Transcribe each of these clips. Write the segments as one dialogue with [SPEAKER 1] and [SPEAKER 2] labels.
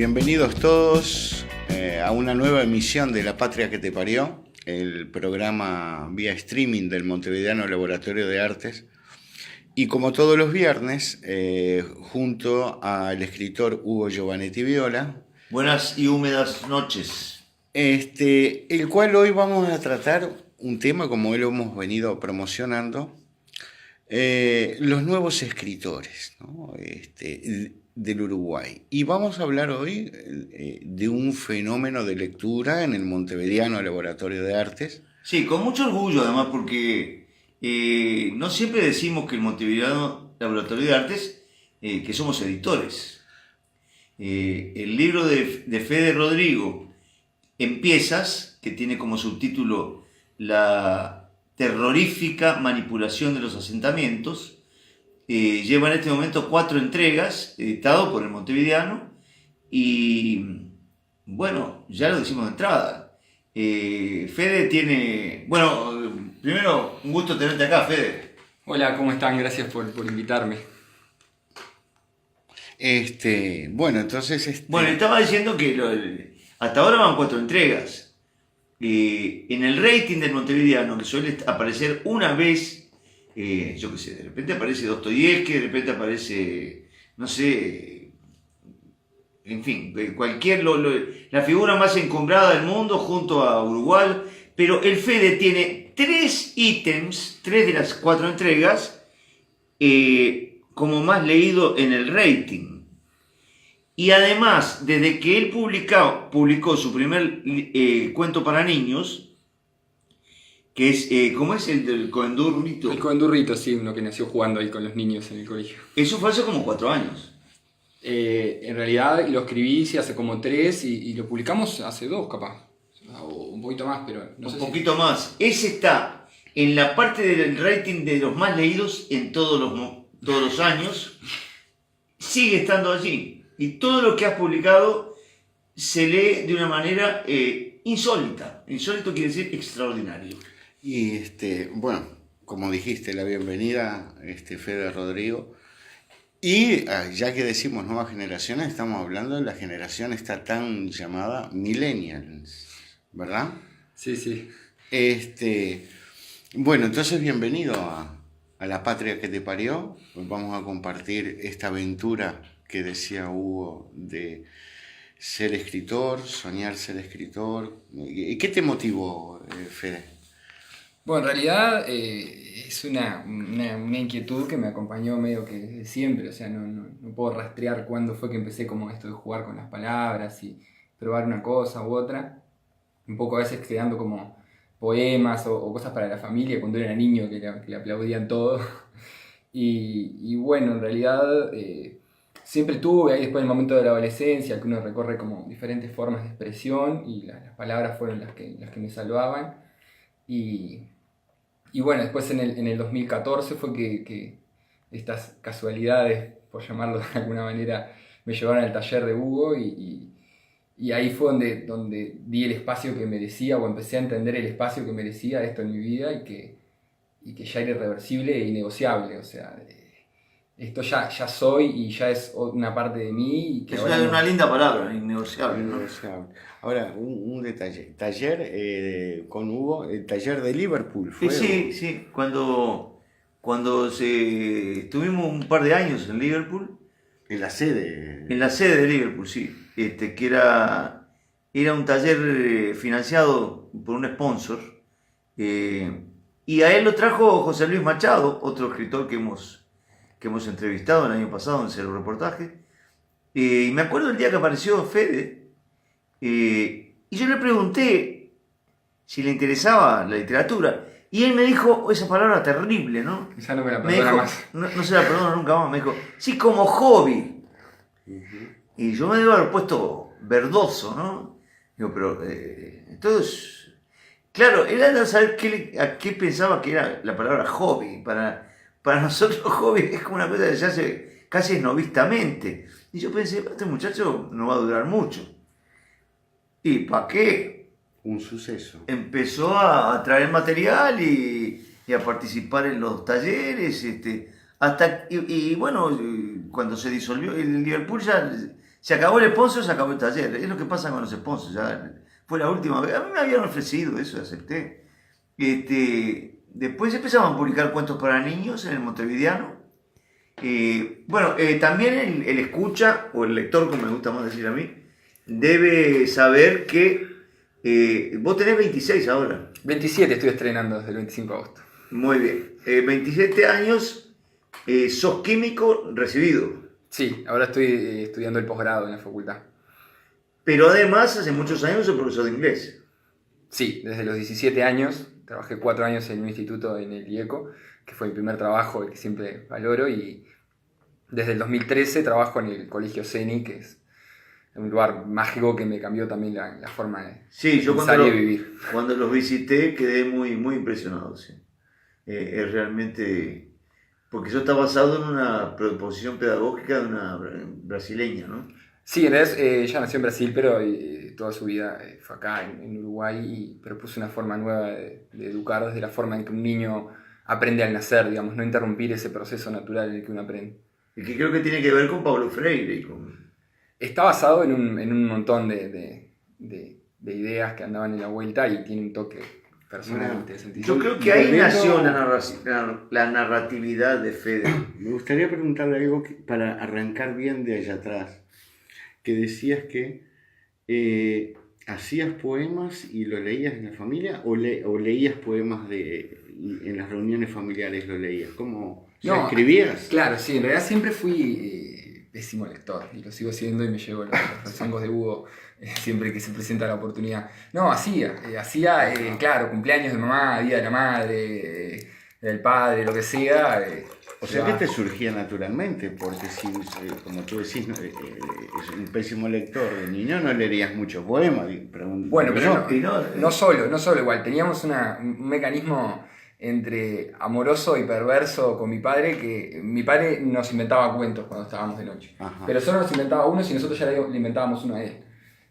[SPEAKER 1] Bienvenidos todos a una nueva emisión de La Patria que te parió, el programa vía streaming del Montevideano Laboratorio de Artes. Y como todos los viernes, junto al escritor Hugo Giovanetti Viola.
[SPEAKER 2] Buenas y húmedas noches.
[SPEAKER 1] El cual hoy vamos a tratar un tema, como lo hemos venido promocionando, los nuevos escritores, ¿no? Del Uruguay. Y vamos a hablar hoy de un fenómeno de lectura en el Montevideano Laboratorio de Artes.
[SPEAKER 2] Sí, con mucho orgullo además, porque no siempre decimos que el Montevideano Laboratorio de Artes, que somos editores. El libro de Fede Rodrigo, Empiezas, que tiene como subtítulo La terrorífica manipulación de los asentamientos, lleva en este momento 4 entregas, editado por el Montevideano, y bueno, ya lo decimos de entrada. Fede tiene... Bueno, primero, un gusto tenerte acá, Fede.
[SPEAKER 3] Hola, ¿cómo están? Gracias por invitarme.
[SPEAKER 1] Bueno, entonces...
[SPEAKER 2] Bueno, estaba diciendo que hasta ahora van 4 entregas. En el rating del Montevideano, que suele aparecer una vez, yo qué sé, de repente aparece Dostoyevski, de repente aparece, no sé, en fin, la figura más encumbrada del mundo junto a Uruguay, pero el Fede tiene 3 ítems, 3 de las 4 entregas, como más leído en el rating. Y además, desde que él publicó su primer cuento para niños, que es, ¿cómo es el del Coendurrito?
[SPEAKER 3] El Coendurrito, sí, uno que nació jugando ahí con los niños en el colegio.
[SPEAKER 2] Eso fue hace como 4 años.
[SPEAKER 3] En realidad lo escribí hace como 3 y lo publicamos hace 2 capaz. O un poquito más, pero no sé.
[SPEAKER 2] Un poquito más. Ese está en la parte del rating de los más leídos en todos los años. Sigue estando allí. Y todo lo que has publicado se lee de una manera insólita. Insólito quiere decir extraordinario.
[SPEAKER 1] Y bueno, como dijiste, la bienvenida, Fede Rodrigo. Y ya que decimos nuevas generaciones, estamos hablando de la generación esta tan llamada millennials, ¿verdad?
[SPEAKER 3] Sí, sí.
[SPEAKER 1] Bueno, entonces bienvenido a La Patria que te parió. Hoy vamos a compartir esta aventura que decía Hugo de ser escritor, soñar ser escritor. ¿Qué te motivó, Fede?
[SPEAKER 3] Bueno, en realidad es una inquietud que me acompañó medio que desde siempre, o sea, no puedo rastrear cuándo fue que empecé como esto de jugar con las palabras y probar una cosa u otra, un poco a veces creando como poemas o cosas para la familia cuando era niño que le aplaudían todo, y bueno, en realidad siempre tuve ahí después del momento de la adolescencia que uno recorre como diferentes formas de expresión y las palabras fueron las que me salvaban. Y bueno, después en el 2014 fue que estas casualidades, por llamarlo de alguna manera, me llevaron al taller de Hugo y ahí fue donde di el espacio que merecía o empecé a entender el espacio que merecía esto en mi vida y que ya era irreversible e innegociable, o sea, esto ya soy y ya es una parte de mí. Y que
[SPEAKER 2] es una linda palabra, innegociable, ¿no?
[SPEAKER 1] Ahora, un detalle. Taller con Hugo, el taller de Liverpool fue.
[SPEAKER 2] Sí. Cuando estuvimos un par de años en Liverpool.
[SPEAKER 1] En la sede.
[SPEAKER 2] En la sede de Liverpool, sí. Que era un taller financiado por un sponsor. Y a él lo trajo José Luis Machado, otro escritor que hemos entrevistado el año pasado en Cero Reportaje. Y me acuerdo el día que apareció Fede, y yo le pregunté si le interesaba la literatura, y él me dijo esa palabra terrible, ¿no?
[SPEAKER 3] Ya no me la perdona más.
[SPEAKER 2] No se la perdono nunca más, me dijo, sí, como hobby. Y yo me debo haber puesto verdoso, ¿no? Digo, pero entonces, claro, él anda a saber a qué pensaba que era la palabra hobby. Para nosotros hobby es como una cosa que se hace casi esnovistamente. Y yo pensé, este muchacho no va a durar mucho. ¿Y para qué?
[SPEAKER 1] Un suceso.
[SPEAKER 2] Empezó a traer material y a participar en los talleres. Y bueno, cuando se disolvió el Liverpool ya Se acabó el sponsor, se acabó el taller. Es lo que pasa con los sponsors. Ya fue la última vez. A mí me habían ofrecido eso, acepté. Después empezaban a publicar cuentos para niños en el Montevideano. También el escucha, o el lector, como me gusta más decir a mí, debe saber que vos tenés 26 ahora.
[SPEAKER 3] 27 estoy estrenando desde el 25 de agosto.
[SPEAKER 2] Muy bien. 27 años, sos químico recibido.
[SPEAKER 3] Sí, ahora estoy estudiando el posgrado en la facultad.
[SPEAKER 2] Pero además, hace muchos años sos profesor de inglés.
[SPEAKER 3] Sí, desde los 17 años, trabajé 4 años en un instituto en el IECO, que fue mi primer trabajo, el que siempre valoro, y desde el 2013 trabajo en el Colegio CENI, que es un lugar mágico que me cambió también la forma de
[SPEAKER 2] yo
[SPEAKER 3] pensar y de vivir.
[SPEAKER 2] Cuando los visité quedé muy, muy impresionado. Sí. Es realmente... Porque eso está basado en una proposición pedagógica de una brasileña, ¿no?
[SPEAKER 3] Sí, en realidad ella nació en Brasil, pero toda su vida fue acá en Uruguay y propuso una forma nueva de educar desde la forma en que un niño aprende al nacer, digamos, no interrumpir ese proceso natural en el que uno aprende.
[SPEAKER 2] Y que creo que tiene que ver con Paulo Freire y con...
[SPEAKER 3] Está basado en un montón de ideas que andaban en la vuelta y tiene un toque personal interesantísimo.
[SPEAKER 2] Yo creo que ahí nació la narratividad de Fede.
[SPEAKER 1] Me gustaría preguntarle algo para arrancar bien de allá atrás. Que decías que hacías poemas y lo leías en la familia o leías poemas en las reuniones familiares lo leías. ¿Cómo?
[SPEAKER 3] No,
[SPEAKER 1] ¿Escribías?
[SPEAKER 3] Claro, sí, en realidad siempre fui pésimo lector y lo sigo siendo y me llevo los rezongos de Hugo siempre que se presenta la oportunidad. No, hacía, claro, cumpleaños de mamá, día de la madre, del padre, lo que sea.
[SPEAKER 1] O sea que te surgía naturalmente, porque si, como tú decís, es un pésimo lector de niño, no leerías muchos poemas.
[SPEAKER 3] Bueno, pero no solo igual. Teníamos un mecanismo entre amoroso y perverso con mi padre, que mi padre nos inventaba cuentos cuando estábamos de noche.
[SPEAKER 1] Ajá.
[SPEAKER 3] Pero solo nos inventaba uno y nosotros ya le inventábamos uno a él.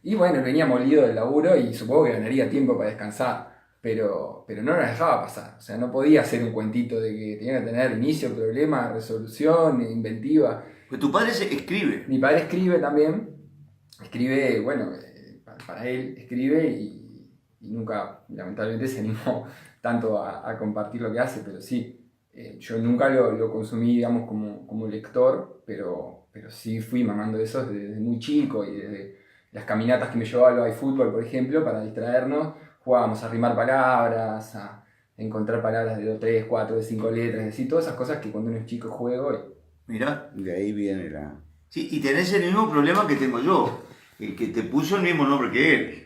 [SPEAKER 3] Y bueno, venía molido del laburo y supongo que ganaría tiempo para descansar. Pero no nos dejaba pasar, o sea, no podía ser un cuentito de que tenía que tener inicio, problema, resolución, inventiva.
[SPEAKER 2] Pues tu padre escribe.
[SPEAKER 3] Mi padre escribe también, bueno, para él escribe y nunca, lamentablemente, se animó tanto a compartir lo que hace, pero sí, yo nunca lo consumí, digamos, como lector, pero sí fui mamando eso desde muy chico y desde las caminatas que me llevaba al fútbol, por ejemplo, para distraernos. Jugábamos a rimar palabras, a encontrar palabras de 2, 3, 4, de 5 letras, así, todas esas cosas que cuando uno es chico juego.
[SPEAKER 2] Mirá.
[SPEAKER 1] De ahí viene la...
[SPEAKER 2] Sí, y tenés el mismo problema que tengo yo, el que te puso el mismo nombre que él.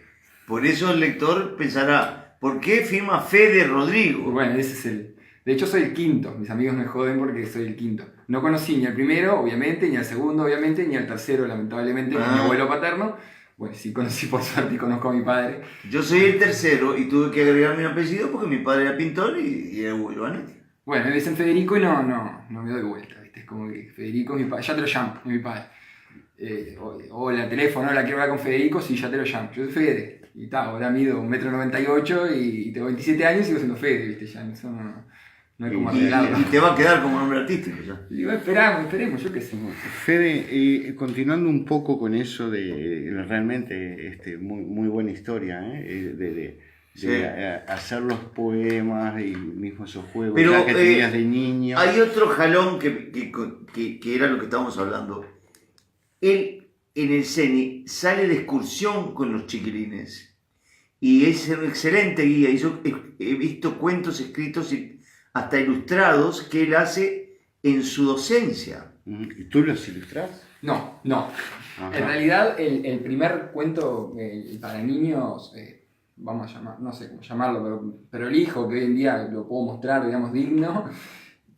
[SPEAKER 2] Por eso el lector pensará, ¿por qué firma Fede Rodrigo?
[SPEAKER 3] Bueno, ese es el... De hecho soy el quinto, mis amigos me joden porque soy el quinto. No conocí ni al primero, obviamente, ni al segundo, obviamente, ni al tercero, lamentablemente, ni a mi abuelo paterno. Bueno, sí conocí por suerte y conozco a mi padre.
[SPEAKER 2] Yo soy el tercero y tuve que agregar mi apellido porque mi padre era pintor y era Hugo Vanetti.
[SPEAKER 3] Bueno, me dicen Federico y no me doy vuelta, ¿viste? Es como que Federico es mi padre, ya te lo llamo, es mi padre. Hola, teléfono, hola, quiero hablar con Federico, sí, ya te lo llamo. Yo soy Fede. Y ahora mido 1,98 m y tengo 27 años y sigo siendo Fede, ¿viste? Ya eso no hay como arreglarlo.
[SPEAKER 2] Y te va a quedar como nombre artístico ya.
[SPEAKER 3] Y digo, esperemos, yo qué sé.
[SPEAKER 1] Fede, continuando un poco con eso de realmente muy, muy buena historia, de hacer los poemas y mismo esos juegos.
[SPEAKER 2] Pero,
[SPEAKER 1] ya que tenías de niño.
[SPEAKER 2] Hay otro jalón que era lo que estábamos hablando. Él en el CENI sale de excursión con los chiquilines y es un excelente guía. He visto cuentos escritos y hasta ilustrados que él hace en su docencia.
[SPEAKER 1] ¿Y tú los ilustras?
[SPEAKER 3] No.
[SPEAKER 1] Ajá.
[SPEAKER 3] En realidad, el primer cuento para niños, vamos a llamar, no sé cómo llamarlo, pero el hijo que hoy en día lo puedo mostrar, digamos, digno,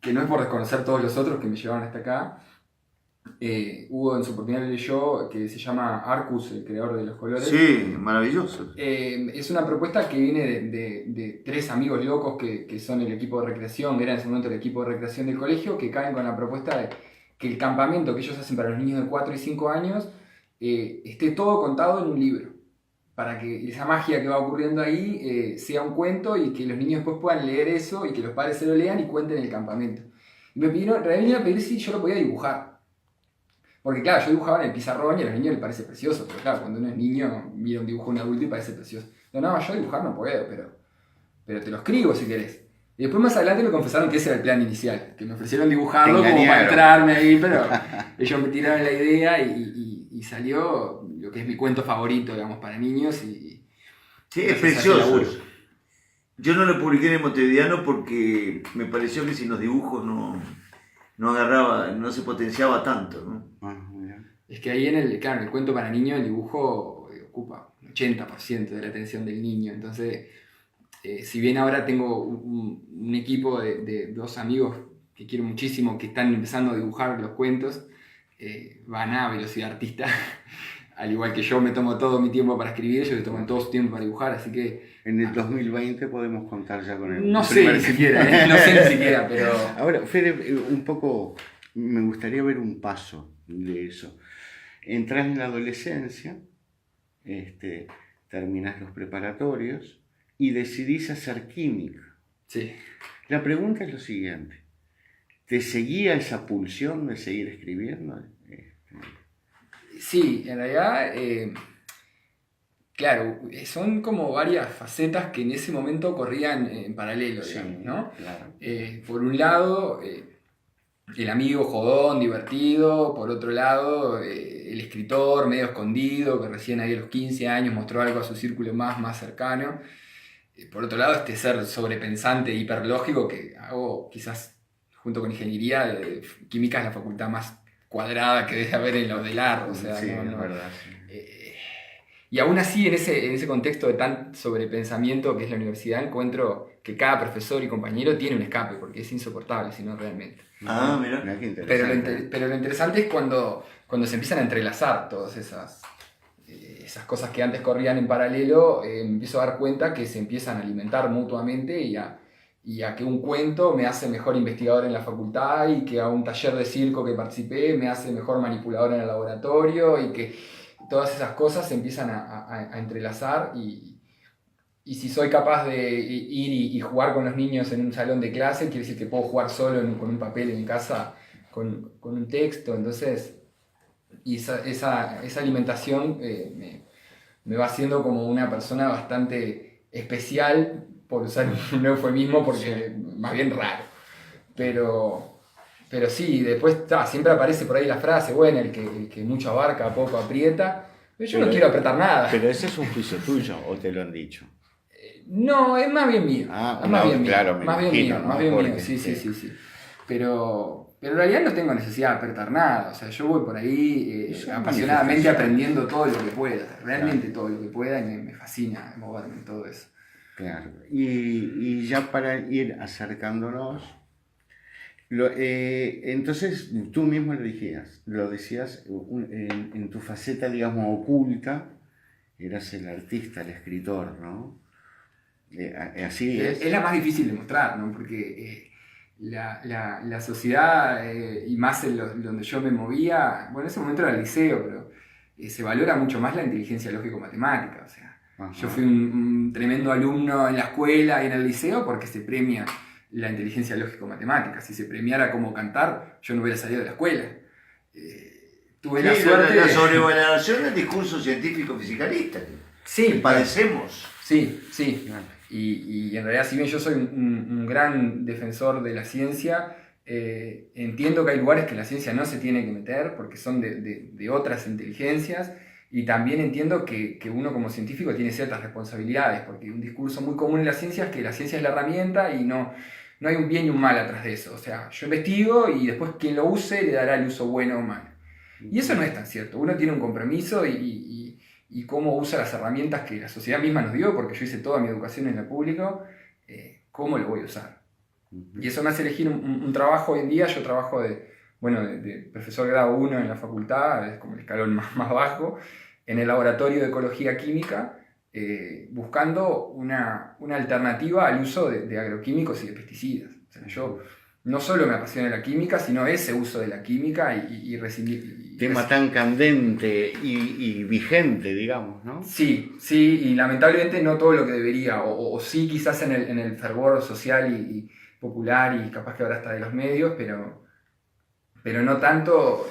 [SPEAKER 3] que no es por desconocer todos los otros que me llevaron hasta acá. Hugo en su oportunidad leyó, que se llama Arcus, el creador de los colores.
[SPEAKER 2] Sí, maravilloso.
[SPEAKER 3] Es una propuesta que viene de 3 amigos locos que son el equipo de recreación, que era en ese momento el equipo de recreación del colegio, que caen con la propuesta de que el campamento que ellos hacen para los niños de 4 y 5 años esté todo contado en un libro, para que esa magia que va ocurriendo ahí sea un cuento y que los niños después puedan leer eso y que los padres se lo lean y cuenten el campamento. Y me vinieron a pedir si yo lo podía dibujar. Porque claro, yo dibujaba en el pizarrón y a los niños les parece precioso, pero claro, cuando uno es niño mira un dibujo de un adulto y parece precioso. No, yo dibujar no puedo, pero te lo escribo si querés. Y después más adelante me confesaron que ese era el plan inicial, que me ofrecieron dibujarlo como para entrarme ahí, pero ellos me tiraron la idea y salió lo que es mi cuento favorito, digamos, para niños.
[SPEAKER 2] Sí, es precioso. Yo no lo publiqué en el Montevideano porque me pareció que sin los dibujos no agarraba, no se potenciaba tanto, ¿no?
[SPEAKER 3] Es que ahí en el cuento para niños el dibujo ocupa un 80% de la atención del niño, entonces... si bien ahora tengo un equipo de dos amigos que quiero muchísimo que están empezando a dibujar los cuentos, van a velocidad artista, al igual que yo me tomo todo mi tiempo para escribir, ellos se toman todo su tiempo para dibujar, así que...
[SPEAKER 1] En el 2020 podemos contar ya con el...
[SPEAKER 3] No sé ni siquiera, no sé ni siquiera, pero...
[SPEAKER 1] Ahora, Fede, un poco, me gustaría ver un paso de eso. Entras en la adolescencia, terminas los preparatorios, y decidís hacer química.
[SPEAKER 3] Sí.
[SPEAKER 1] La pregunta es lo siguiente. ¿Te seguía esa pulsión de seguir escribiendo?
[SPEAKER 3] Sí, en realidad, claro, son como varias facetas que en ese momento corrían en paralelo, digamos, ¿no?
[SPEAKER 1] Claro.
[SPEAKER 3] Por un lado, el amigo jodón, divertido, por otro lado, el escritor medio escondido, que recién ahí a los 15 años mostró algo a su círculo más cercano. Por otro lado, este ser sobrepensante, hiperlógico, que hago quizás junto con ingeniería, química es la facultad más cuadrada que debe haber en lo del AR, o sea,
[SPEAKER 1] sí,
[SPEAKER 3] no,
[SPEAKER 1] es verdad. Sí.
[SPEAKER 3] Y aún así, en ese contexto de tan sobrepensamiento que es la universidad, encuentro que cada profesor y compañero tiene un escape, porque es insoportable, si no realmente.
[SPEAKER 2] Ah, mira.
[SPEAKER 1] Qué interesante.
[SPEAKER 3] Pero lo interesante es cuando se empiezan a entrelazar todas esas cosas que antes corrían en paralelo, me empiezo a dar cuenta que se empiezan a alimentar mutuamente y a que un cuento me hace mejor investigador en la facultad y que a un taller de circo que participé me hace mejor manipulador en el laboratorio y que todas esas cosas se empiezan a entrelazar y si soy capaz de ir y jugar con los niños en un salón de clase, quiere decir que puedo jugar solo con un papel en casa, con un texto, entonces... Y esa alimentación me va haciendo como una persona bastante especial, por usar un eufemismo, porque más bien raro. Pero sí, después siempre aparece por ahí la frase, bueno, el que mucho abarca, poco aprieta. Yo no quiero apretar nada.
[SPEAKER 1] Pero ese es un juicio tuyo, ¿o te lo han dicho?
[SPEAKER 3] No, es más bien mío.
[SPEAKER 1] Claro,
[SPEAKER 3] más bien mío, sí. Pero en realidad no tengo necesidad de apretar nada, o sea, yo voy por ahí apasionadamente aprendiendo todo lo que pueda, realmente todo lo que pueda, y me fascina moverme en todo eso.
[SPEAKER 1] Claro, y ya para ir acercándonos, entonces tú mismo lo decías en tu faceta, digamos, oculta, eras el artista, el escritor, ¿no? Así es.
[SPEAKER 3] Es la más difícil de mostrar, ¿no? Porque... La sociedad, y más en donde yo me movía, bueno, en ese momento era el liceo, pero se valora mucho más la inteligencia lógico-matemática. O sea, yo fui un tremendo alumno en la escuela y en el liceo porque se premia la inteligencia lógico-matemática. Si se premiara como cantar, yo no hubiera salido de la escuela. Tuve la suerte
[SPEAKER 2] la sobrevaloración del discurso científico-fisicalista que padecemos.
[SPEAKER 3] Sí. Y en realidad, si bien yo soy un gran defensor de la ciencia, entiendo que hay lugares que la ciencia no se tiene que meter porque son de otras inteligencias, y también entiendo que uno como científico tiene ciertas responsabilidades, porque un discurso muy común en la ciencia es que la ciencia es la herramienta y no hay un bien y un mal atrás de eso. O sea, yo investigo y después quien lo use le dará el uso bueno o malo. Y eso no es tan cierto. Uno tiene un compromiso y cómo usa las herramientas que la sociedad misma nos dio, porque yo hice toda mi educación en el público, cómo lo voy a usar. Y eso me hace elegir un trabajo hoy en día. Yo trabajo de profesor grado 1 en la facultad, es como el escalón más bajo, en el laboratorio de ecología química, buscando una alternativa al uso de agroquímicos y de pesticidas. O sea, yo no solo me apasiona la química, sino ese uso de la química
[SPEAKER 1] tema tan candente y vigente, digamos, ¿no?
[SPEAKER 3] Sí, y lamentablemente no todo lo que debería, o sí quizás en el fervor social y popular, y capaz que ahora está de los medios, pero no tanto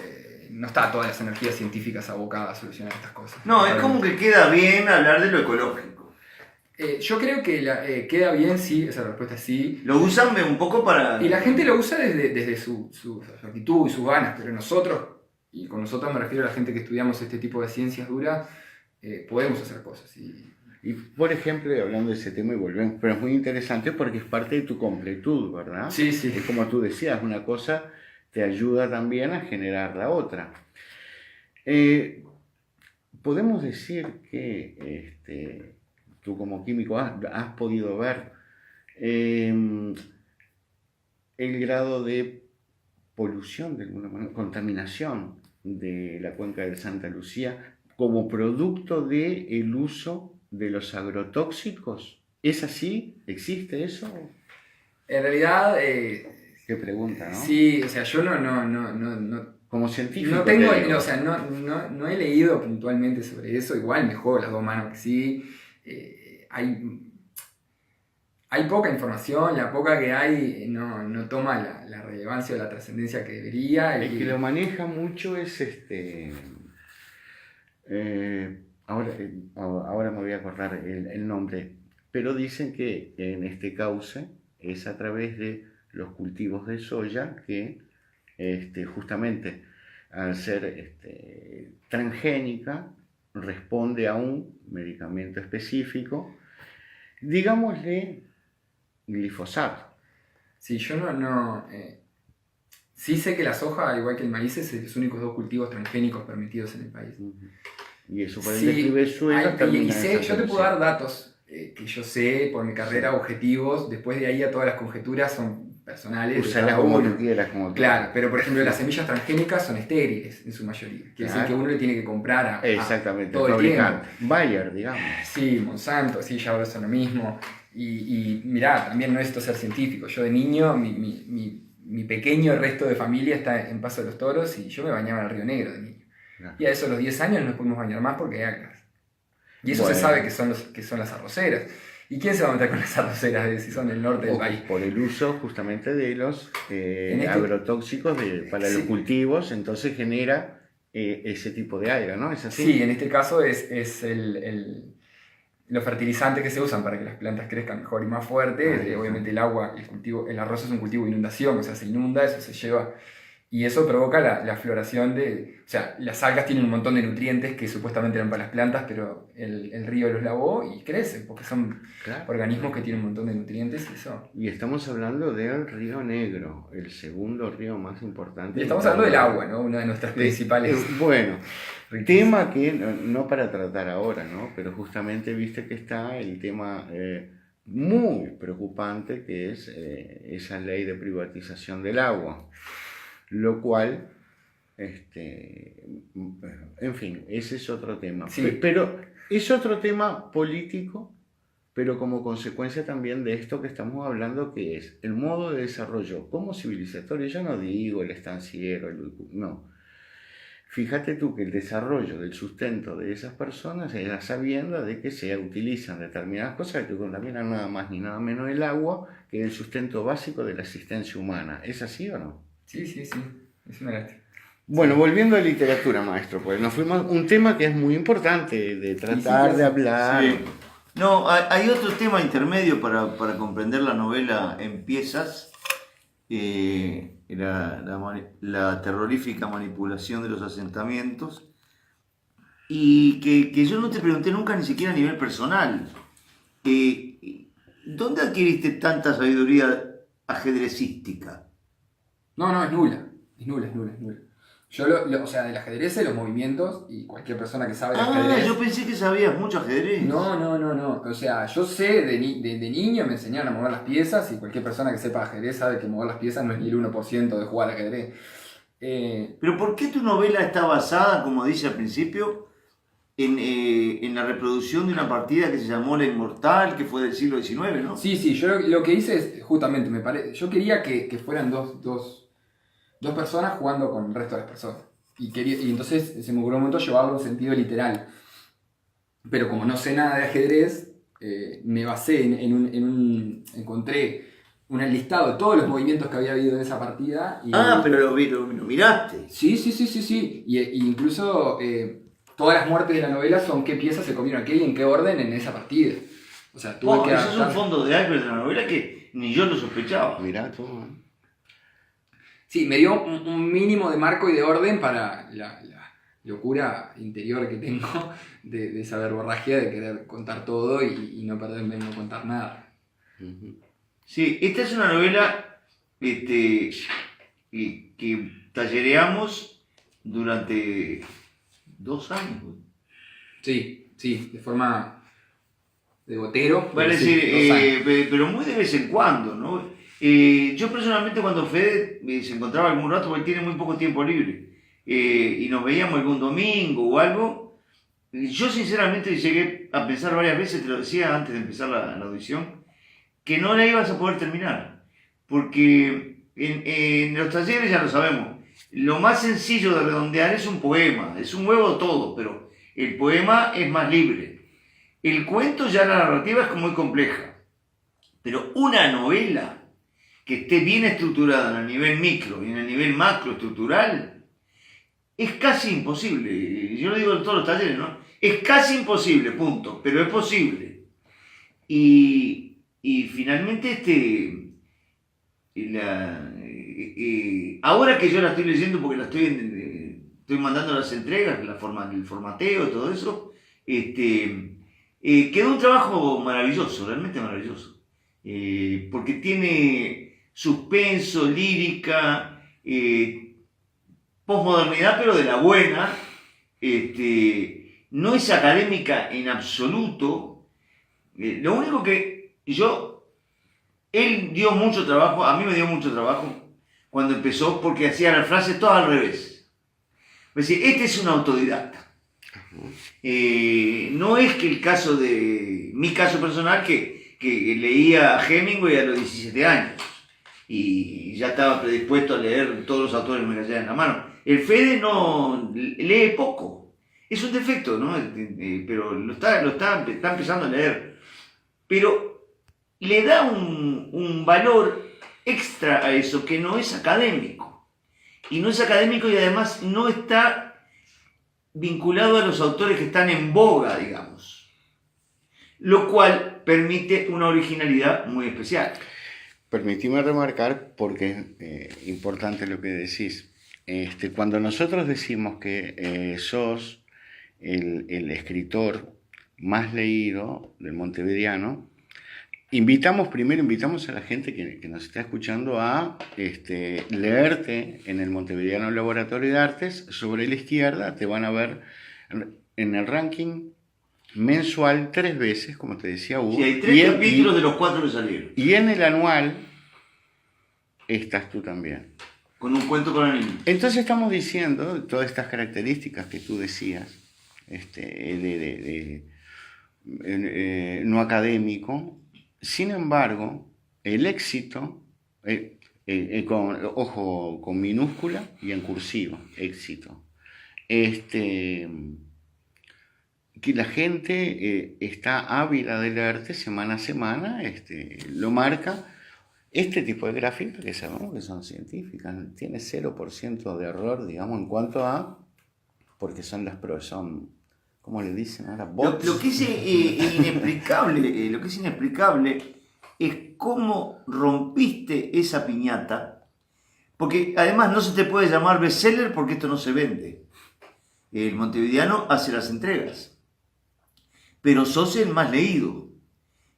[SPEAKER 3] no está todas las energías científicas abocadas a solucionar estas cosas.
[SPEAKER 2] No, es como que queda bien hablar de lo ecológico.
[SPEAKER 3] Yo creo que queda bien, sí, esa respuesta es sí.
[SPEAKER 2] Lo usan un poco para...
[SPEAKER 3] Y la gente lo usa desde su actitud y sus ganas, pero nosotros, y con nosotros me refiero a la gente que estudiamos este tipo de ciencias duras, podemos hacer cosas.
[SPEAKER 1] Y por ejemplo, hablando de ese tema y volvemos, pero es muy interesante porque es parte de tu completud, ¿verdad?
[SPEAKER 3] Sí, sí.
[SPEAKER 1] Es como tú decías, una cosa te ayuda también a generar la otra. Podemos decir que tú como químico has podido ver el grado de polución, de alguna manera, contaminación de la cuenca de Santa Lucía como producto del uso de los agrotóxicos. ¿Es así? ¿Existe eso?
[SPEAKER 3] En realidad,
[SPEAKER 1] Qué pregunta, ¿no?
[SPEAKER 3] sí, o sea, yo no
[SPEAKER 1] Como científico.
[SPEAKER 3] no tengo,
[SPEAKER 1] te digo.
[SPEAKER 3] o sea, no he leído puntualmente sobre eso, igual me juego las dos manos que sí. Hay poca información, la poca que hay no toma la relevancia o la trascendencia que debería.
[SPEAKER 1] El que lo maneja mucho es ahora me voy a acordar el nombre, pero dicen que en este cauce es a través de los cultivos de soya que justamente al ser transgénica responde a un medicamento específico, digámosle glifosato.
[SPEAKER 3] Sí, yo sí sé que la soja, al igual que el maíz, es los únicos dos cultivos transgénicos permitidos en el país.
[SPEAKER 1] Y eso por el
[SPEAKER 3] Sí,
[SPEAKER 1] declive del suelo termina en
[SPEAKER 3] yo te puedo dar datos que yo sé por mi carrera, objetivos. Después de ahí a todas las conjeturas son personales.
[SPEAKER 1] Usala como tú quieras, como
[SPEAKER 3] Claro, pero por ejemplo las semillas transgénicas son estériles en su mayoría. Quiere decir que uno le tiene que comprar a
[SPEAKER 1] exactamente,
[SPEAKER 3] todo el tiempo.
[SPEAKER 1] Bayer, digamos.
[SPEAKER 3] Sí, Monsanto, sí, ya ahora son lo mismo. Y mirá, también no necesito ser científico. Yo de niño, mi pequeño resto de familia está en Paso de los Toros y yo me bañaba en el Río Negro de niño. Claro. Y a eso a los 10 años no nos pudimos bañar más porque hay algas. Y eso se sabe que son las arroceras. ¿Y quién se va a meter con las arroceras si son del norte del país?
[SPEAKER 1] Por el uso justamente de los agrotóxicos para los cultivos, entonces genera ese tipo de alga, ¿no? ¿Es así?
[SPEAKER 3] Sí, en este caso es los fertilizantes que se usan para que las plantas crezcan mejor y más fuerte. Obviamente el agua, el arroz es un cultivo de inundación, o sea, se inunda, eso se lleva. Y eso provoca la floración o sea, las algas tienen un montón de nutrientes que supuestamente eran para las plantas, pero el río los lavó y crecen, porque son organismos que tienen un montón de nutrientes y eso.
[SPEAKER 1] Y estamos hablando del Río Negro, el segundo río más importante.
[SPEAKER 3] Y estamos hablando del agua, ¿no? Una de nuestras principales...
[SPEAKER 1] Bueno, tema que no para tratar ahora, ¿no? Pero justamente viste que está el tema muy preocupante que es esa ley de privatización del agua. Lo cual, en fin, ese es otro tema.
[SPEAKER 3] Sí.
[SPEAKER 1] Pero es otro tema político, pero como consecuencia también de esto que estamos hablando, que es el modo de desarrollo como civilizatorio. Yo no digo el estanciero, no. Fíjate tú que el desarrollo del sustento de esas personas es la sabienda de que se utilizan determinadas cosas que contaminan nada más ni nada menos el agua, que es el sustento básico de la existencia humana. ¿Es así o no?
[SPEAKER 3] Sí, es una lástima.
[SPEAKER 1] Bueno, volviendo a literatura, maestro, pues nos fuimos un tema que es muy importante de tratar de hablar.
[SPEAKER 2] Sí. No, hay otro tema intermedio para comprender la novela en piezas, la terrorífica manipulación de los asentamientos, y que yo no te pregunté nunca ni siquiera a nivel personal. ¿Dónde adquiriste tanta sabiduría ajedrecística?
[SPEAKER 3] No, es nula. Yo, o sea, del ajedrez sé los movimientos y cualquier persona que sabe de ajedrez...
[SPEAKER 2] yo pensé que sabías mucho ajedrez.
[SPEAKER 3] No. O sea, yo sé, de niño me enseñaron a mover las piezas y cualquier persona que sepa ajedrez sabe que mover las piezas no es ni el 1% de jugar ajedrez.
[SPEAKER 2] Pero ¿por qué tu novela está basada, como dice al principio, en la reproducción de una partida que se llamó La Inmortal, que fue del siglo XIX, ¿no?
[SPEAKER 3] Sí, yo lo que hice es, justamente, yo quería que fueran dos personas jugando con el resto de las personas. Y entonces se me ocurrió un momento llevarlo en sentido literal. Pero como no sé nada de ajedrez, me basé encontré un listado de todos los movimientos que había habido en esa partida. Y,
[SPEAKER 2] pero lo miraste.
[SPEAKER 3] Sí. Y incluso todas las muertes de la novela son qué piezas se comieron qué y en qué orden en esa partida. O sea, tuve que
[SPEAKER 2] Eso es un fondo de iceberg de la novela que ni yo lo sospechaba.
[SPEAKER 1] Mirá tú.
[SPEAKER 3] Sí, me dio un mínimo de marco y de orden para la locura interior que tengo de esa verborragia de querer contar todo y no perderme en no contar nada.
[SPEAKER 2] Sí, esta es una novela que tallereamos durante 2 años.
[SPEAKER 3] Sí, de forma de gotero.
[SPEAKER 2] Vale
[SPEAKER 3] sí,
[SPEAKER 2] decir, pero muy de vez en cuando, ¿no? Yo personalmente cuando Fede se encontraba algún rato, porque él tiene muy poco tiempo libre, y nos veíamos algún domingo o algo, yo sinceramente llegué a pensar varias veces, te lo decía antes de empezar la audición, que no la ibas a poder terminar, porque en los talleres ya lo sabemos, lo más sencillo de redondear es un poema, es un huevo todo, pero el poema es más libre. El cuento ya la narrativa es muy compleja, pero una novela que esté bien estructurada en el nivel micro y en el nivel macro estructural es casi imposible. Yo lo digo en todos los talleres, ¿no? Es casi imposible, punto, pero es posible. Y finalmente ahora que yo la estoy leyendo porque la estoy mandando las entregas, el formateo, todo eso, quedó un trabajo maravilloso, realmente maravilloso, porque tiene suspenso, lírica, posmodernidad, pero de la buena, no es académica en absoluto. Lo único que él dio mucho trabajo, a mí me dio mucho trabajo cuando empezó, porque hacía las frases todas al revés. Es decir, este es un autodidacta. No es que mi caso personal, que leía a Hemingway a los 17 años y ya estaba predispuesto a leer todos los autores que me cayeran en la mano. El Fede no lee poco, es un defecto, ¿no? Pero lo está empezando a leer. Pero le da un valor extra a eso que no es académico. Y no es académico y además no está vinculado a los autores que están en boga, digamos. Lo cual permite una originalidad muy especial.
[SPEAKER 1] Permitime remarcar, porque es importante lo que decís. Cuando nosotros decimos que sos el escritor más leído del Montevideano, invitamos a la gente que nos está escuchando a leerte en el Montevideano Laboratorio de Artes. Sobre la izquierda te van a ver en el ranking mensual 3 veces, como te decía Hugo.
[SPEAKER 2] Sí, hay 3 capítulos de los 4 que salieron.
[SPEAKER 1] Y en el anual estás tú también.
[SPEAKER 2] Con un cuento para niños.
[SPEAKER 1] Entonces estamos diciendo todas estas características que tú decías, no académico. Sin embargo, el éxito, con minúscula y en cursiva, éxito. Que la gente está ávida de leerte semana a semana, lo marca. Este tipo de gráficas, que sabemos que son científicas, tiene 0% de error, digamos, en cuanto a, porque son ¿cómo le dicen ahora? Bots.
[SPEAKER 2] Lo que es inexplicable es cómo rompiste esa piñata, porque además no se te puede llamar bestseller porque esto no se vende. El Montevideano hace las entregas, pero sos el más leído.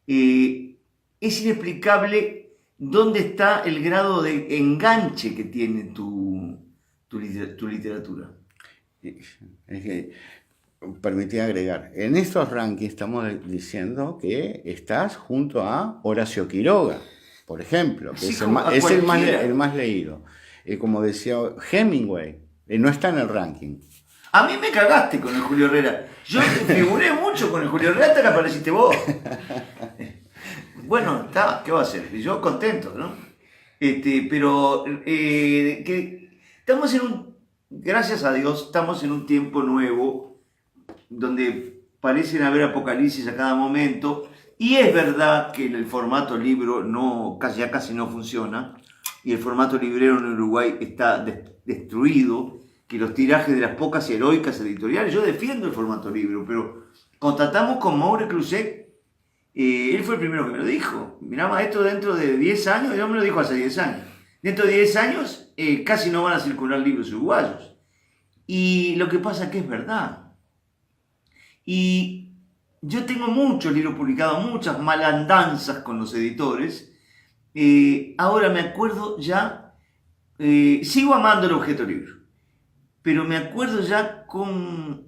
[SPEAKER 2] Es inexplicable dónde está el grado de enganche que tiene tu literatura.
[SPEAKER 1] Es que, permití agregar, en estos rankings estamos diciendo que estás junto a Horacio Quiroga, por ejemplo, que es el más leído. Como decía Hemingway, no está en el ranking.
[SPEAKER 2] A mí me cagaste con el Julio Herrera. Yo figuré mucho con el Julio Herrera hasta que apareciste vos. Bueno, ¿qué va a hacer? Yo contento, ¿no? Pero que estamos gracias a Dios, estamos en un tiempo nuevo donde parecen haber apocalipsis a cada momento, Y es verdad que el formato libro ya casi no funciona, y el formato librero en Uruguay está destruido, que los tirajes de las pocas heroicas editoriales, yo defiendo el formato libro, pero contratamos con Maure Cruzet, él fue el primero que me lo dijo. Mirá, maestro, dentro de 10 años, él me lo dijo hace 10 años, dentro de 10 años casi no van a circular libros uruguayos. Y lo que pasa es que es verdad. Y yo tengo muchos libros publicados, muchas malandanzas con los editores. Ahora me acuerdo ya, sigo amando el objeto libro, pero me acuerdo ya con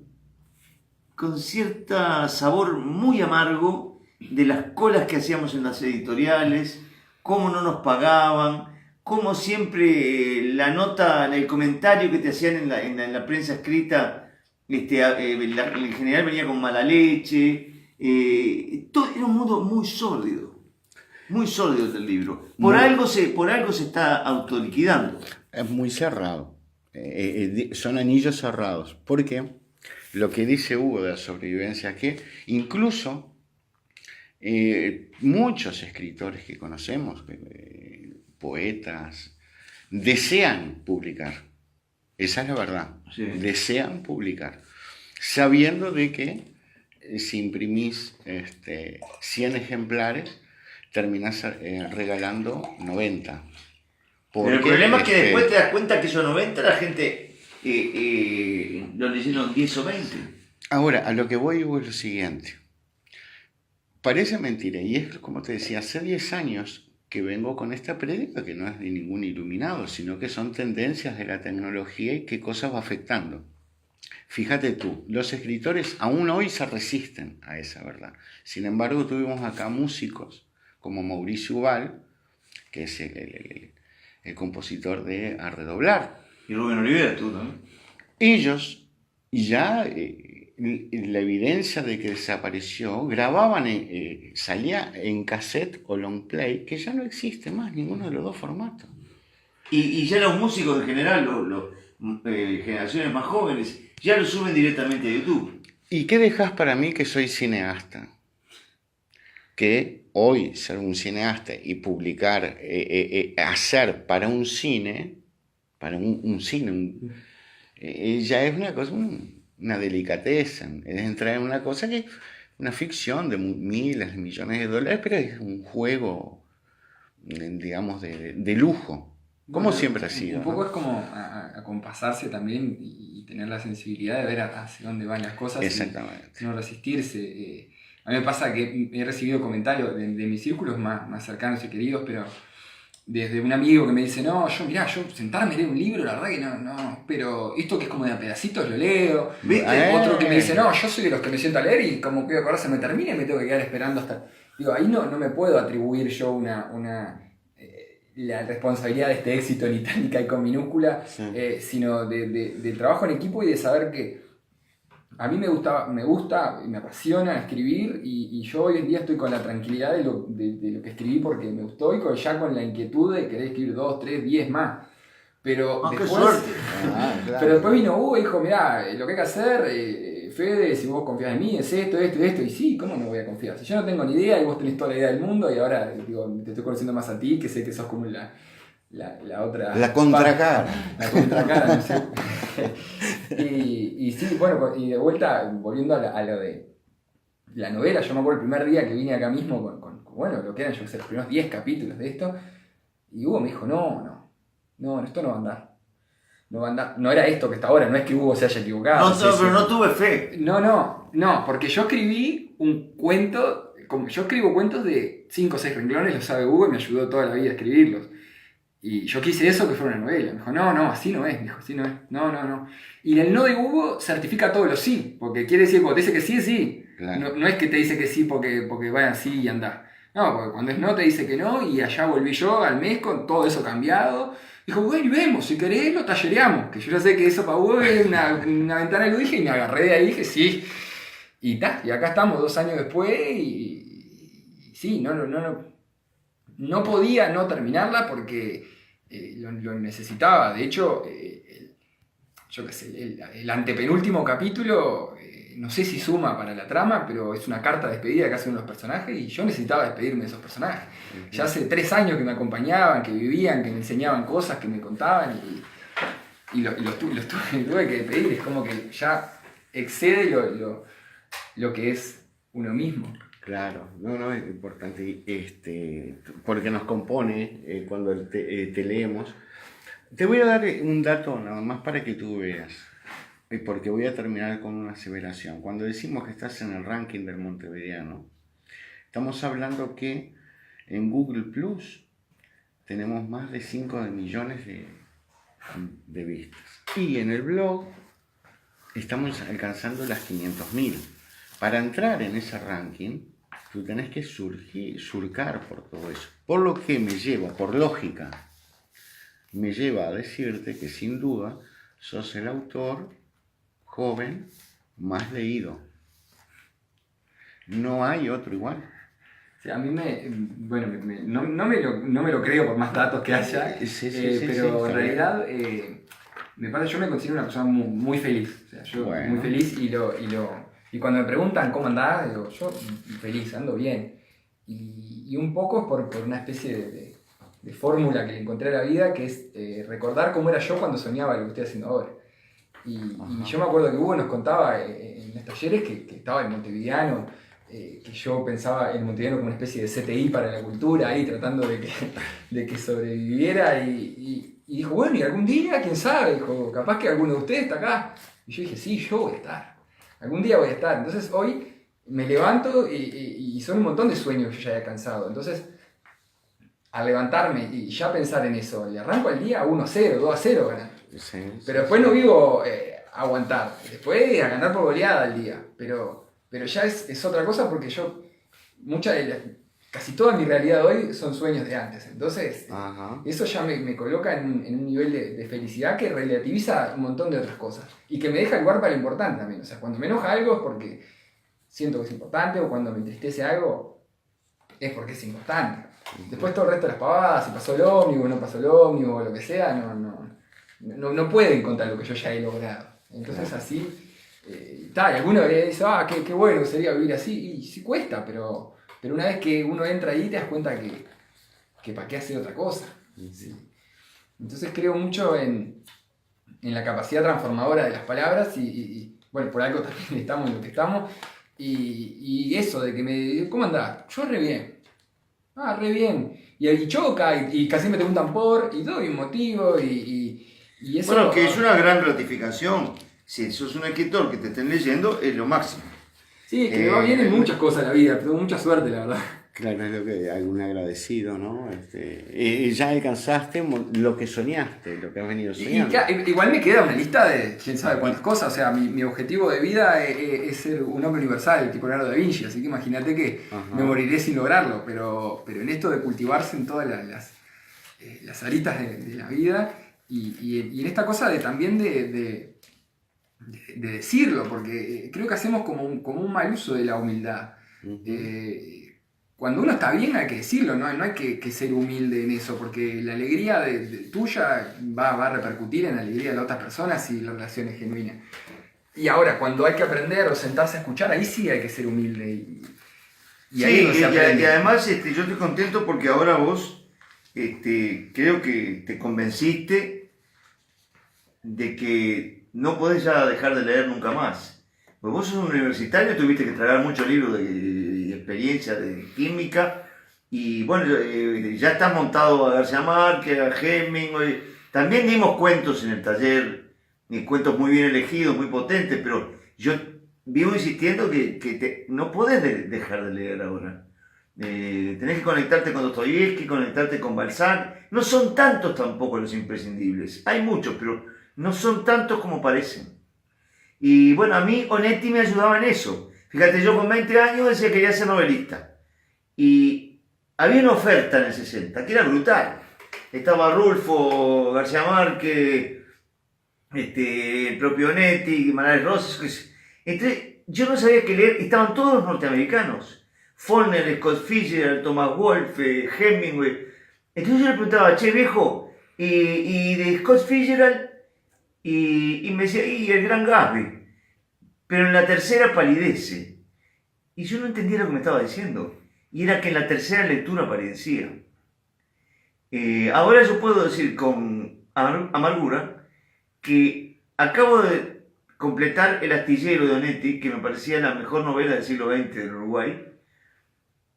[SPEAKER 2] cierto sabor muy amargo de las colas que hacíamos en las editoriales, cómo no nos pagaban, cómo siempre la nota, el comentario que te hacían en la prensa escrita, en general venía con mala leche, todo era un modo muy sórdido del libro. Por algo se está autoliquidando.
[SPEAKER 1] Es muy cerrado. Son anillos cerrados. Porque lo que dice Hugo de la sobrevivencia, que incluso muchos escritores que conocemos, poetas, desean publicar. Esa es la verdad. Sí. Desean publicar. Sabiendo de que si imprimís 100 ejemplares, terminás regalando 90.
[SPEAKER 2] Pero el problema es que después te das cuenta que esos 90 la gente lo leyeron 10 o 20.
[SPEAKER 1] Ahora, a lo que voy es lo siguiente. Parece mentira, y es como te decía, hace 10 años que vengo con esta prédica que no es de ningún iluminado, sino que son tendencias de la tecnología y qué cosas va afectando. Fíjate tú, los escritores aún hoy se resisten a esa verdad. Sin embargo, tuvimos acá músicos como Mauricio Ubal, que es el compositor de A Redoblar.
[SPEAKER 2] Y Rubén Olivera, tú también.
[SPEAKER 1] Ellos ya, la evidencia de que desapareció, grababan, salía en cassette o long play, que ya no existe más ninguno de los dos formatos.
[SPEAKER 2] Y ya los músicos en general, generaciones más jóvenes, ya lo suben directamente a YouTube.
[SPEAKER 1] ¿Y qué dejas para mí que soy cineasta? Que hoy ser un cineasta y publicar, hacer para un cine, ya es una cosa, una delicadeza, es entrar en una cosa que es una ficción de miles de millones de dólares, pero es un juego, digamos, de lujo, como siempre ha sido.
[SPEAKER 3] Un poco, ¿no? Es como acompasarse también y tener la sensibilidad de ver hacia dónde van las cosas.
[SPEAKER 1] Exactamente.
[SPEAKER 3] Y no resistirse. A mí me pasa que he recibido comentarios de mis círculos más cercanos y queridos, pero desde un amigo que me dice, no, yo sentarme a leer un libro, la verdad que no, pero esto que es como de a pedacitos lo leo. Otro que me dice, no, yo soy de los que me siento a leer y como que ahora se me termina y me tengo que quedar esperando hasta... Digo, ahí no me puedo atribuir yo la responsabilidad de este éxito en itálica y con minúscula, sí. Sino de trabajo en equipo y de saber que a mí me gusta y me apasiona escribir y yo hoy en día estoy con la tranquilidad de lo que escribí porque me gustó y ya con la inquietud de querer escribir 2, 3, 10 más. Pero después vino Hugo y dijo, mirá, lo que hay que hacer, Fede, si vos confías en mí, es esto. Y sí, ¿cómo no voy a confiar? Si yo no tengo ni idea y vos tenés toda la idea del mundo y ahora te estoy conociendo más a ti, que sé que sos como la otra...
[SPEAKER 1] La contracara.
[SPEAKER 3] La contracara, no sé. y sí, bueno, y de vuelta, volviendo a lo de la novela, yo me acuerdo el primer día que vine acá mismo con lo que eran, yo sé, los primeros 10 capítulos de esto, y Hugo me dijo, no, esto no va a andar. No va a andar. No era esto que está ahora, no es que Hugo se haya equivocado.
[SPEAKER 2] Pero no tuve fe.
[SPEAKER 3] No, porque yo escribí un cuento, yo escribo cuentos de 5 o 6 renglones, lo sabe Hugo y me ayudó toda la vida a escribirlos. Y yo quise eso que fuera una novela. Me dijo, no, así no es. Me dijo, así no es. No. Y el no de Hugo certifica todo lo sí. Porque quiere decir, cuando te dice que sí, es sí. Claro. No es que te dice que sí porque vayan así y andá. No, porque cuando es no te dice que no. Y allá volví yo al mes con todo eso cambiado. Dijo, bueno, y vemos, si querés lo tallereamos. Que yo ya sé que eso para Hugo es una ventana que lo dije y me agarré de ahí y dije, sí. Y acá estamos 2 años después y sí, no podía no terminarla porque lo necesitaba. De hecho, yo qué sé, el antepenúltimo capítulo no sé si suma para la trama, pero es una carta de despedida que hacen unos personajes y yo necesitaba despedirme de esos personajes. Ya hace 3 años que me acompañaban, que vivían, que me enseñaban cosas, que me contaban y los tuve que despedir. Es como que ya excede lo que es uno mismo.
[SPEAKER 1] Claro, no, es importante, porque nos compone cuando te leemos. Te voy a dar un dato nada más para que tú veas, porque voy a terminar con una aseveración. Cuando decimos que estás en el ranking del Montevideano, estamos hablando que en Google Plus tenemos más de 5 millones de vistas. Y en el blog estamos alcanzando las 500.000. Para entrar en ese ranking, tú tenés que surcar por todo eso. Por lo que me lleva, por lógica, me lleva a decirte que sin duda sos el autor joven más leído. No hay otro igual.
[SPEAKER 3] Sí, a mí no me lo creo por más datos que haya, pero en realidad yo me considero una persona muy feliz. O sea, yo muy feliz y cuando me preguntan cómo andás, digo, yo feliz, ando bien. Y un poco es por una especie de fórmula que le encontré a la vida, que es recordar cómo era yo cuando soñaba lo que estoy haciendo ahora. Y yo me acuerdo que Hugo nos contaba en los talleres que estaba en Montevideano, que yo pensaba en Montevideano como una especie de CTI para la cultura, ahí tratando de que sobreviviera. Y dijo, bueno, y algún día, quién sabe, dijo, capaz que alguno de ustedes está acá. Y yo dije, sí, yo voy a estar. Algún día voy a estar. Entonces hoy me levanto y son un montón de sueños que yo ya he alcanzado. Entonces, al levantarme y ya pensar en eso, le arranco el día 1-0, 2-0 ganando. Pero después no vivo a aguantar. Después a ganar por goleada el día. Pero ya es otra cosa porque yo, casi toda mi realidad hoy son sueños de antes. Entonces, eso ya me coloca en un nivel de felicidad que relativiza un montón de otras cosas. Y que me deja lugar para lo importante también. O sea, cuando me enoja algo es porque siento que es importante, o cuando me entristece algo es porque es importante. Después todo el resto de las pavadas, si pasó el ómnibus, no pasó el ómnibus, o lo que sea, no pueden contra lo que yo ya he logrado. Entonces así, y alguno dice, qué bueno sería vivir así, y sí cuesta, pero una vez que uno entra ahí te das cuenta que para qué hacer otra cosa. Sí. Entonces creo mucho en la capacidad transformadora de las palabras y bueno, por algo también estamos en lo que estamos, y eso de que ¿cómo andás? Yo re bien. Re bien. Y choca, y casi me preguntan y todo, y un motivo, y eso...
[SPEAKER 2] Bueno, que es una gran gratificación. Si sos un escritor que te estén leyendo, es lo máximo.
[SPEAKER 3] Sí, que me va bien en muchas cosas en la vida, tengo mucha suerte, la verdad.
[SPEAKER 1] Claro, es lo que algún agradecido, ¿no? Y ya alcanzaste lo que soñaste, lo que has venido soñando.
[SPEAKER 3] Igual me queda una lista de quién sabe cuántas cosas. O sea, mi objetivo de vida es ser un hombre universal, tipo Leonardo da Vinci. Así que imagínate que me moriré sin lograrlo. Pero en esto de cultivarse en todas las aritas de la vida y en esta cosa también de decirlo, porque creo que hacemos como un mal uso de la humildad. Cuando uno está bien hay que decirlo, no hay que ser humilde en eso, porque la alegría tuya va a repercutir en la alegría de las otras personas si la relación es genuina. Y ahora, cuando hay que aprender o sentarse a escuchar, ahí sí hay que ser humilde. Y ahí no se aprende.
[SPEAKER 2] Y además yo estoy contento porque ahora vos creo que te convenciste de que no podés ya dejar de leer nunca más. Pues vos sos un universitario, tuviste que tragar muchos libros de experiencia, de química, y bueno, ya estás montado a García Márquez, a Hemingway. También dimos cuentos en el taller, cuentos muy bien elegidos, muy potentes, pero yo vivo insistiendo que no podés dejar de leer ahora. Tenés que conectarte con Dostoyevsky, conectarte con Balzac. No son tantos tampoco los imprescindibles, hay muchos, pero no son tantos como parecen. Y bueno, a mí Onetti me ayudaba en eso. Fíjate, yo con 20 años decía que quería ser novelista. Y había una oferta en el 60 que era brutal. Estaba Rulfo, García Márquez, el propio Onetti, Manuel Rosas. Entonces, yo no sabía qué leer. Estaban todos los norteamericanos. Faulkner, Scott Fitzgerald, Thomas Wolfe, Hemingway. Entonces yo le preguntaba, che viejo, y de Scott Fitzgerald, y me decía, y el gran Gatsby. pero en la tercera palidece. Y yo no entendía lo que me estaba diciendo. Y era que en la tercera lectura palidecía. Ahora yo puedo decir con amargura que acabo de completar El astillero de Onetti, que me parecía la mejor novela del siglo XX del Uruguay.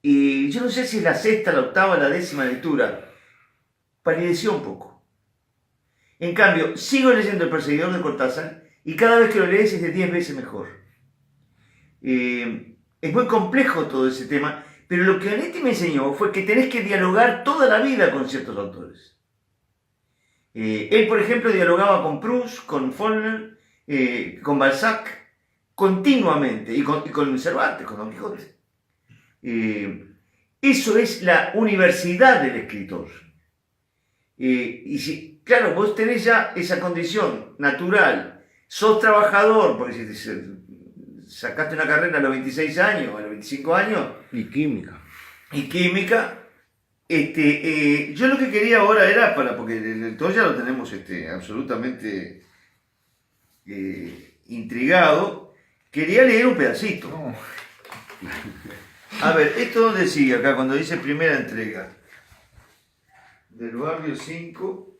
[SPEAKER 2] Y yo no sé si es la sexta, la octava, la décima lectura. Palideció un poco. En cambio, sigo leyendo El perseguidor de Cortázar y cada vez que lo lees es de 10 veces mejor. Es muy complejo todo ese tema, pero lo que Onetti me enseñó fue que tenés que dialogar toda la vida con ciertos autores. Él, por ejemplo, dialogaba con Proust, con Faulkner, con Balzac, continuamente, y con Cervantes, con Don Quijote. Eso es la universidad del escritor. Y si, claro, vos tenés ya esa condición natural, sos trabajador, porque si sacaste una carrera a los 26 años, a los 25 años.
[SPEAKER 1] Y química.
[SPEAKER 2] Y química. Yo lo que quería ahora era, porque el lector ya lo tenemos absolutamente intrigado, quería leer un pedacito.
[SPEAKER 3] No.
[SPEAKER 2] A ver, esto donde sigue acá, cuando dice primera entrega. Del barrio 5.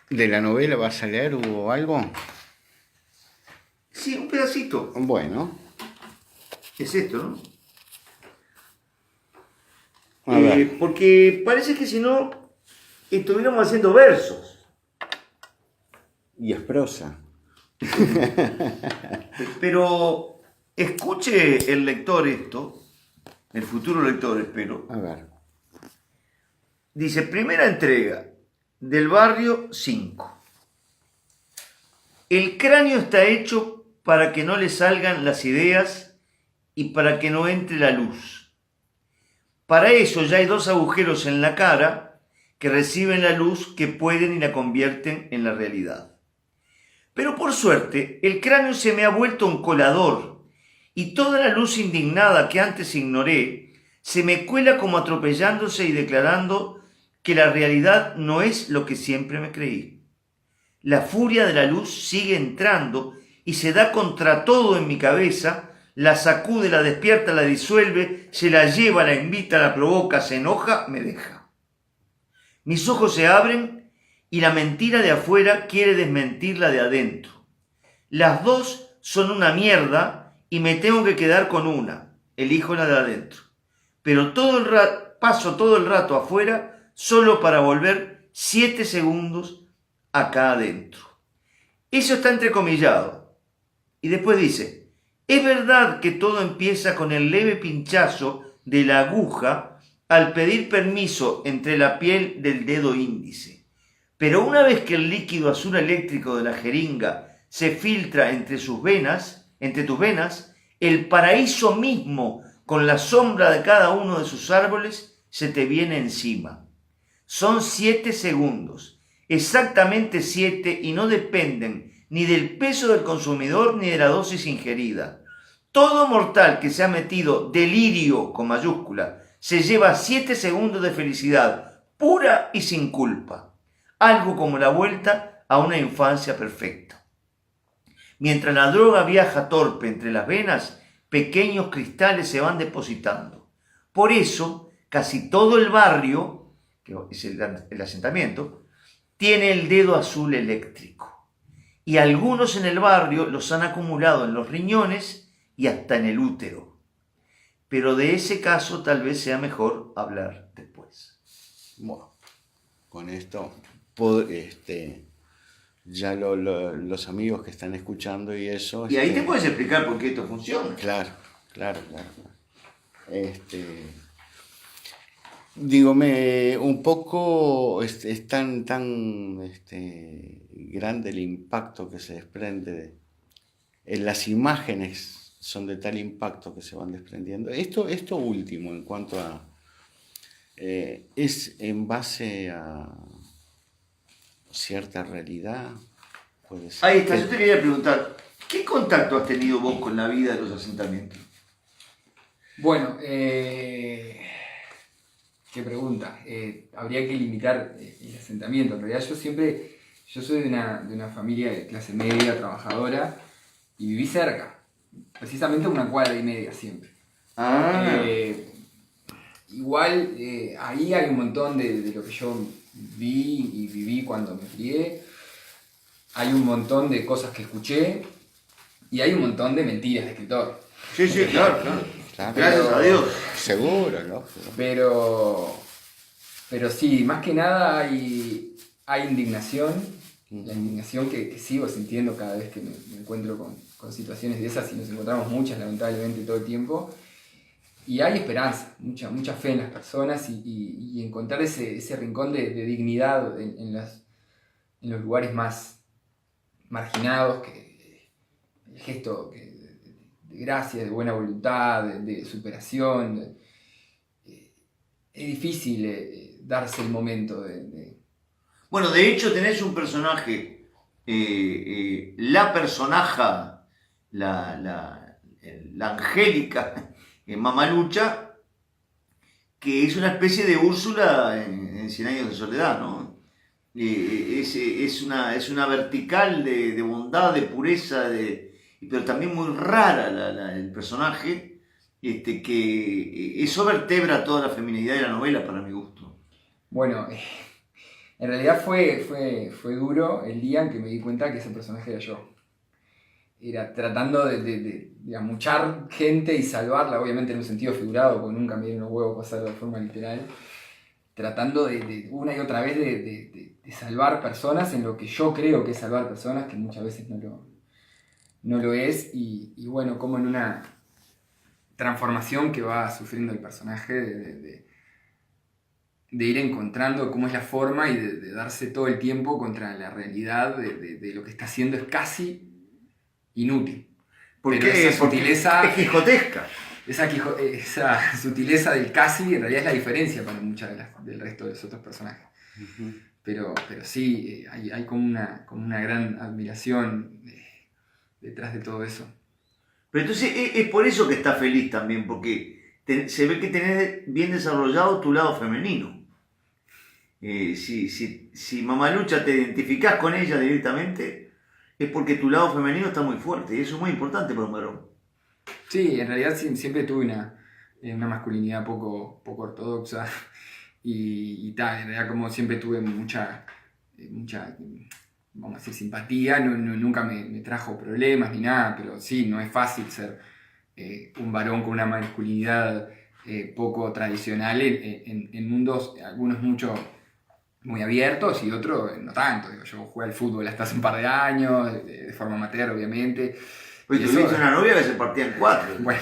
[SPEAKER 1] ¿De la novela vas a leer o algo?
[SPEAKER 2] Sí, un pedacito.
[SPEAKER 1] Bueno,
[SPEAKER 2] Es esto, ¿no?
[SPEAKER 1] a ver.
[SPEAKER 2] Porque parece que si no, estuviéramos haciendo versos.
[SPEAKER 1] Y es prosa.
[SPEAKER 2] Pero escuche el lector esto, el futuro lector, espero.
[SPEAKER 1] A ver.
[SPEAKER 2] Dice, primera entrega del barrio 5. El cráneo está hecho para que no le salgan las ideas y para que no entre la luz. Para eso ya hay 2 agujeros en la cara que reciben la luz que pueden y la convierten en la realidad. Pero por suerte, el cráneo se me ha vuelto un colador y toda la luz indignada que antes ignoré se me cuela como atropellándose y declarando que la realidad no es lo que siempre me creí. La furia de la luz sigue entrando y se da contra todo en mi cabeza, la sacude, la despierta, la disuelve, se la lleva, la invita, la provoca, se enoja, me deja. Mis ojos se abren y la mentira de afuera quiere desmentir la de adentro. Las dos son una mierda y me tengo que quedar con una, elijo la de adentro. Pero paso todo el rato afuera solo para volver 7 segundos acá adentro. Eso está entrecomillado. Y después dice, es verdad que todo empieza con el leve pinchazo de la aguja al pedir permiso entre la piel del dedo índice. Pero una vez que el líquido azul eléctrico de la jeringa se filtra entre tus venas, el paraíso mismo con la sombra de cada uno de sus árboles se te viene encima. Son 7 segundos, exactamente 7, y no dependen ni del peso del consumidor ni de la dosis ingerida. Todo mortal que se ha metido delirio con mayúscula se lleva 7 segundos de felicidad pura y sin culpa, algo como la vuelta a una infancia perfecta. Mientras la droga viaja torpe entre las venas, pequeños cristales se van depositando. Por eso, casi todo el barrio, que es el asentamiento, tiene el dedo azul eléctrico. Y algunos en el barrio los han acumulado en los riñones y hasta en el útero. Pero de ese caso tal vez sea mejor hablar después.
[SPEAKER 1] Bueno, con esto ya los amigos que están escuchando y eso...
[SPEAKER 2] Y ahí te puedes explicar por qué esto funciona.
[SPEAKER 1] Claro. Dígame, un poco es tan grande el impacto que se desprende. Las imágenes son de tal impacto que se van desprendiendo. Esto último, en cuanto a... es en base a cierta realidad. Puede ser.
[SPEAKER 2] Ahí está, yo te quería preguntar, ¿qué contacto has tenido vos con la vida de los asentamientos?
[SPEAKER 3] Bueno, qué pregunta. Habría que limitar el asentamiento. En realidad yo Yo soy de una familia de clase media, trabajadora, y viví cerca, precisamente 1,5 cuadras siempre. Igual ahí hay un montón de lo que yo vi y viví cuando me crié, hay un montón de cosas que escuché y hay un montón de mentiras de escritor.
[SPEAKER 2] Sí, claro.
[SPEAKER 1] Claro.
[SPEAKER 2] Gracias a Dios.
[SPEAKER 1] Seguro, ¿no?
[SPEAKER 3] Pero sí, más que nada hay indignación, la indignación que sigo sintiendo cada vez que me encuentro con situaciones de esas, y nos encontramos muchas lamentablemente todo el tiempo. Y hay esperanza, mucha fe en las personas y encontrar ese rincón de dignidad en los lugares más marginados, el gesto de gracia, de buena voluntad, de superación. Es difícil darse el momento
[SPEAKER 2] Bueno, de hecho tenés un personaje, la personaja, la Angélica, Mamalucha, que es una especie de Úrsula en 100 años de soledad, ¿no? Es una vertical de bondad, de pureza, pero también muy rara el personaje, que eso vertebra toda la feminidad de la novela para mi gusto.
[SPEAKER 3] Bueno, en realidad fue duro el día en que me di cuenta que ese personaje era yo. Era tratando de amuchar gente y salvarla, obviamente en un sentido figurado, porque nunca me dieron los huevos pasarlo de forma literal. Tratando de una y otra vez de salvar personas en lo que yo creo que es salvar personas, que muchas veces no lo es. Y bueno, como en una transformación que va sufriendo el personaje de ir encontrando cómo es la forma y de darse todo el tiempo contra la realidad de lo que está haciendo es casi inútil.
[SPEAKER 2] Porque
[SPEAKER 3] esa sutileza,
[SPEAKER 2] es quijotesca.
[SPEAKER 3] Esa sutileza del casi en realidad es la diferencia para muchas del resto de los otros personajes. Uh-huh. Pero sí, hay como una gran admiración detrás de todo eso.
[SPEAKER 2] Pero entonces es por eso que estás feliz también, porque se ve que tenés bien desarrollado tu lado femenino. Si Mamalucha te identificás con ella directamente, es porque tu lado femenino está muy fuerte, y eso es muy importante para un varón.
[SPEAKER 3] Sí, en realidad siempre tuve una masculinidad poco ortodoxa y tal, en realidad como siempre tuve mucha vamos a decir, simpatía, nunca me trajo problemas ni nada, pero sí, no es fácil ser un varón con una masculinidad poco tradicional en mundos, algunos muy abiertos y otros no tanto. Digo, yo jugué al fútbol hasta hace un par de años, de forma amateur obviamente.
[SPEAKER 2] Pues tuviste una novia que se partía en 4.
[SPEAKER 3] Bueno,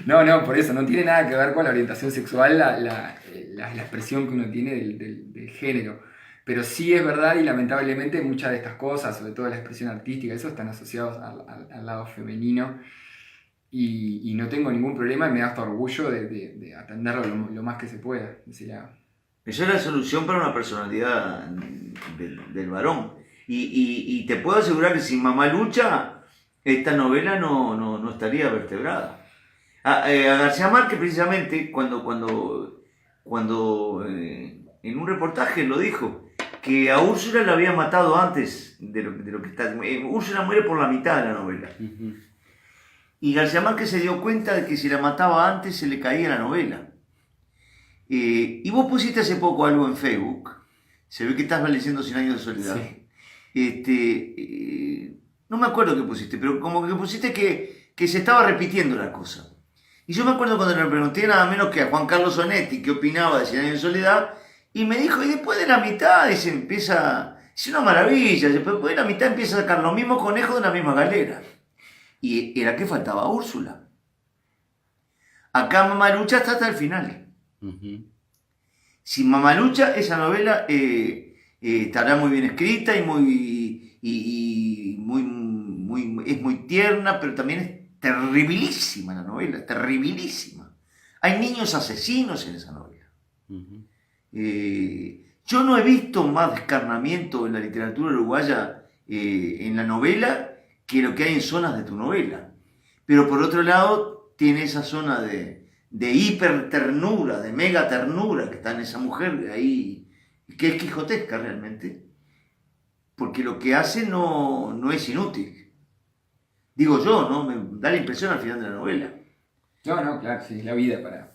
[SPEAKER 3] no, por eso, no tiene nada que ver con la orientación sexual, la expresión que uno tiene del género. Pero sí es verdad y lamentablemente muchas de estas cosas, sobre todo la expresión artística, eso están asociados al lado femenino. Y no tengo ningún problema y me da hasta orgullo de atenderlo lo más que se pueda.
[SPEAKER 2] Esa es la solución para una personalidad del varón. Y te puedo asegurar que sin Mamalucha, esta novela no estaría vertebrada. A García Márquez, precisamente, cuando en un reportaje lo dijo, que a Úrsula la había matado antes de lo que está. Úrsula muere por la mitad de la novela. Uh-huh. Y García Márquez se dio cuenta de que si la mataba antes se le caía la novela. Y vos pusiste hace poco algo en Facebook, se ve que estás leyendo 100 años de soledad. Sí. No me acuerdo qué pusiste, pero como que pusiste que se estaba repitiendo la cosa. Y yo me acuerdo cuando le pregunté nada menos que a Juan Carlos Sonetti qué opinaba de 100 años de soledad, y me dijo, y después de la mitad es una maravilla, después de la mitad empieza a sacar los mismos conejos de la misma galera. Y era que faltaba Úrsula. Acá Mamalucha está hasta el final. Uh-huh. Sin Mamalucha, esa novela estará muy bien escrita y es muy tierna, pero también es terribilísima la novela, terribilísima. Hay niños asesinos en esa novela. Uh-huh. Yo no he visto más descarnamiento en la literatura uruguaya en la novela que lo que hay en zonas de tu novela. Pero por otro lado, tiene esa zona de hiper ternura, de mega ternura que está en esa mujer ahí, que es quijotesca realmente, porque lo que hace no es inútil. Digo yo, ¿no? Me da la impresión al final de la novela.
[SPEAKER 3] No, claro, sí, es la vida para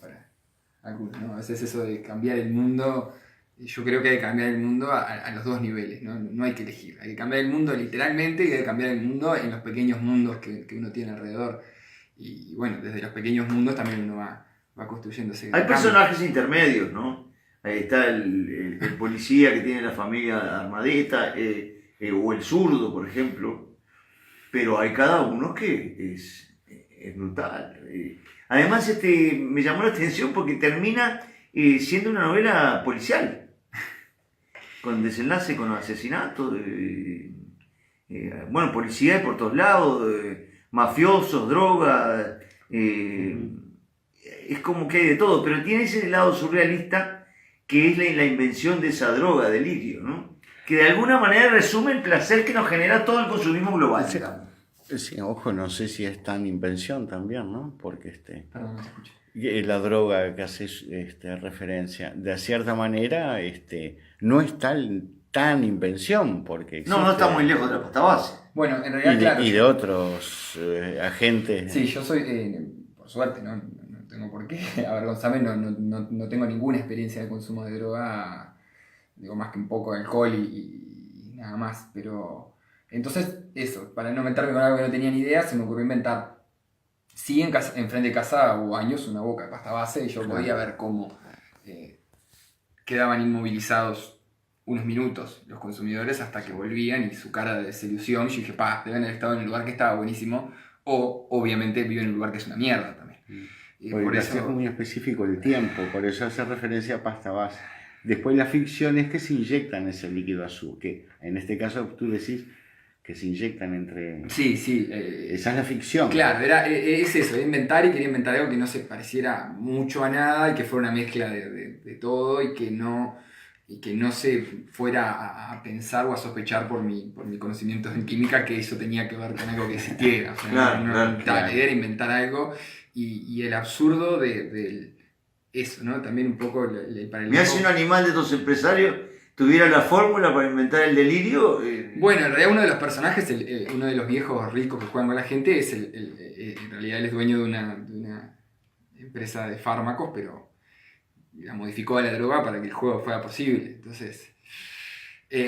[SPEAKER 3] algunos, ¿no? A veces eso de cambiar el mundo, yo creo que hay que cambiar el mundo a los dos niveles, ¿no? No hay que elegir, hay que cambiar el mundo literalmente y hay que cambiar el mundo en los pequeños mundos que uno tiene alrededor. Y bueno, desde los pequeños mundos también uno va construyendo ese
[SPEAKER 2] Hay
[SPEAKER 3] cambio.
[SPEAKER 2] personajes intermedios, ¿no? Ahí está el policía que tiene la familia armadeta, o el zurdo, por ejemplo. Pero hay cada uno que es brutal. Además, me llamó la atención porque termina siendo una novela policial, con desenlace, con asesinatos, bueno, policía de por todos lados, mafiosos, drogas, es como que hay de todo, pero tiene ese lado surrealista que es la invención de esa droga, delirio, ¿no? Que de alguna manera resume el placer que nos genera todo el consumismo global.
[SPEAKER 1] Sí, ojo, no sé si es tan invención también, ¿no? Porque
[SPEAKER 3] Perdón, no se escucha.
[SPEAKER 1] la droga que hace referencia, de cierta manera, no es tan invención, porque existe,
[SPEAKER 2] No está muy lejos de la pasta base.
[SPEAKER 3] Bueno, en realidad, claro.
[SPEAKER 1] y de otros agentes.
[SPEAKER 3] Sí, yo soy, por suerte, no tengo por qué avergonzarme, no tengo ninguna experiencia de consumo de droga, digo, más que un poco de alcohol y nada más, pero entonces eso, para no meterme con algo que no tenía ni idea, se me ocurrió inventar, sí, en frente de casa hubo años una boca de pasta base y yo podía ver cómo quedaban inmovilizados unos minutos los consumidores hasta que volvían y su cara de desilusión, yo dije, deben haber estado en el lugar que estaba buenísimo, o obviamente viven en un lugar que es una mierda también.
[SPEAKER 1] Por eso es muy específico el tiempo, por eso hace referencia a pasta base. Después la ficción es que se inyectan ese líquido azul, que en este caso tú decís que se inyectan entre...
[SPEAKER 3] Sí.
[SPEAKER 1] Esa es la ficción.
[SPEAKER 3] Claro, es eso, quería inventar algo que no se pareciera mucho a nada y que fuera una mezcla de todo y que no se fuera a pensar o a sospechar por mi conocimiento en química que eso tenía que ver con algo que existiera. O sea, la idea era inventar algo y el absurdo de eso, ¿no? También un poco el paralelismo.
[SPEAKER 2] Mirá, si un animal de estos empresarios tuviera la fórmula para inventar el delirio.
[SPEAKER 3] Bueno, en realidad uno de los personajes, uno de los viejos ricos que juegan con la gente, en realidad él es dueño de una empresa de fármacos, pero la modificó a la droga para que el juego fuera posible. Entonces,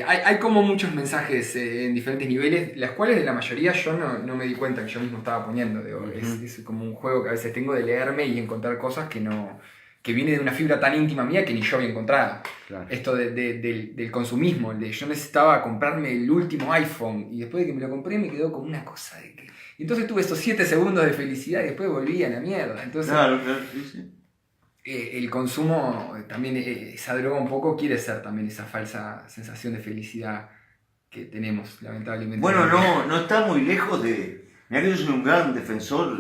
[SPEAKER 3] hay como muchos mensajes en diferentes niveles, las cuales de la mayoría yo no me di cuenta que yo mismo estaba poniendo. Digo, es como un juego que a veces tengo de leerme y encontrar cosas que viene de una fibra tan íntima mía que ni yo había encontrado.
[SPEAKER 1] Claro.
[SPEAKER 3] Esto del consumismo, yo necesitaba comprarme el último iPhone y después de que me lo compré me quedó como una cosa de que... Entonces tuve estos 7 segundos de felicidad y después volví a la mierda. Entonces,
[SPEAKER 2] Claro, sí.
[SPEAKER 3] el consumo, también esa droga un poco quiere ser también esa falsa sensación de felicidad que tenemos, lamentablemente.
[SPEAKER 2] Bueno, no está muy lejos de... Mirá que yo soy un gran defensor,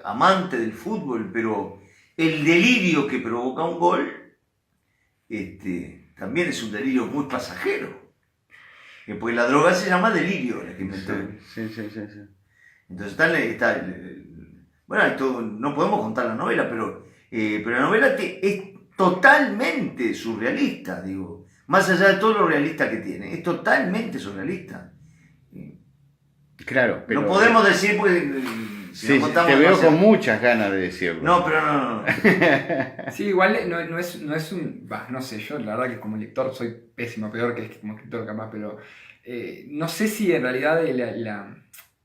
[SPEAKER 2] amante del fútbol, pero el delirio que provoca un gol también es un delirio muy pasajero. Porque la droga se llama delirio, la que inventó.
[SPEAKER 1] Sí.
[SPEAKER 2] Entonces bueno, hay todo, no podemos contar la novela, pero la novela es totalmente surrealista, digo. Más allá de todo lo realista que tiene, es totalmente surrealista.
[SPEAKER 1] Claro, pero...
[SPEAKER 2] No podemos decir, porque
[SPEAKER 1] sí, te veo con muchas ganas de decirlo.
[SPEAKER 2] No, pero no.
[SPEAKER 3] Sí, igual no es un... no sé, yo la verdad que como lector soy pésimo, peor que como escritor capaz, pero no sé si en realidad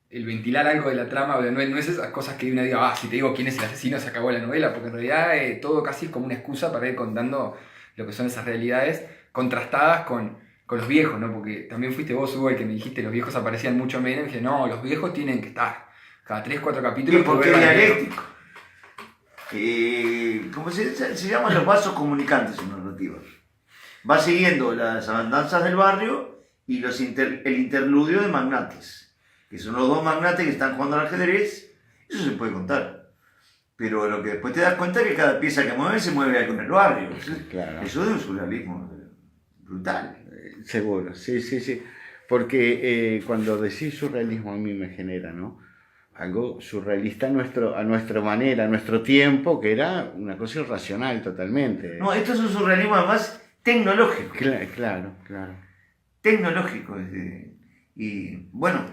[SPEAKER 3] el ventilar algo de la trama no es esas cosas que uno diga, si te digo quién es el asesino se acabó la novela, porque en realidad todo casi es como una excusa para ir contando lo que son esas realidades contrastadas con los viejos, ¿no? Porque también fuiste vos, Hugo, el que me dijiste los viejos aparecían mucho menos, y dije, no, los viejos tienen que estar cada 3-4 capítulos.
[SPEAKER 2] Porque es dialéctico. ¿Cómo se llaman los vasos comunicantes en narrativa? Va siguiendo las andanzas del barrio y el interludio de magnates, que son los dos magnates que están jugando al ajedrez. Eso se puede contar. Pero lo que después te das cuenta es que cada pieza que mueve se mueve algo en el barrio.
[SPEAKER 1] Claro.
[SPEAKER 2] Eso es un surrealismo brutal.
[SPEAKER 1] Seguro, sí. Porque cuando decís surrealismo a mí me genera, ¿no? Algo surrealista a nuestra manera, a nuestro tiempo, que era una cosa irracional totalmente.
[SPEAKER 2] No, esto es un surrealismo además tecnológico.
[SPEAKER 1] Claro.
[SPEAKER 2] tecnológico. Y bueno,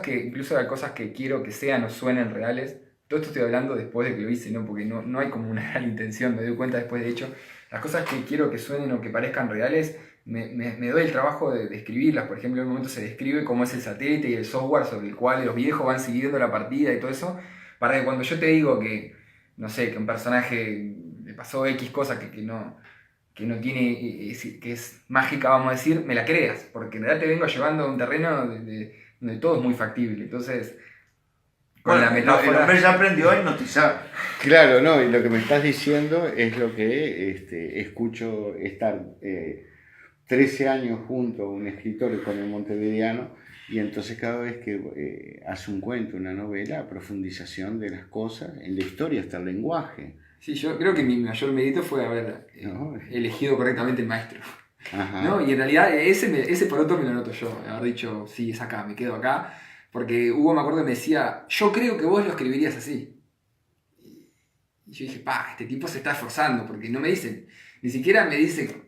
[SPEAKER 3] Incluso las cosas que quiero que sean o suenen reales, todo esto estoy hablando después de que lo hice, ¿no? Porque no hay como una gran intención, me doy cuenta después de hecho. Las cosas que quiero que suenen o que parezcan reales, me doy el trabajo de escribirlas. Por ejemplo, en un momento se describe cómo es el satélite y el software sobre el cual los viejos van siguiendo la partida y todo eso, para que cuando yo te digo que, no sé, que un personaje le pasó X cosa que no tiene, que es mágica, vamos a decir, me la creas, porque en realidad te vengo llevando a un terreno donde todo es muy factible. Entonces, con
[SPEAKER 2] bueno,
[SPEAKER 3] la metáfora...
[SPEAKER 2] el hombre ya aprendió a hipnotizar.
[SPEAKER 1] Claro, no, y lo que me estás diciendo es lo que escucho estar 13 años junto a un escritor con el montevideano, y entonces cada vez que hace un cuento, una novela, profundización de las cosas, en la historia hasta el lenguaje.
[SPEAKER 3] Sí, yo creo que mi mayor mérito fue haber elegido correctamente el maestro.
[SPEAKER 1] Ajá.
[SPEAKER 3] ¿No? Y en realidad ese poroto me lo noto yo, haber dicho, sí, es acá, me quedo acá. Porque Hugo, me acuerdo que me decía, yo creo que vos lo escribirías así. Y yo dije, este tipo se está esforzando, porque no me dice, ni siquiera me dice,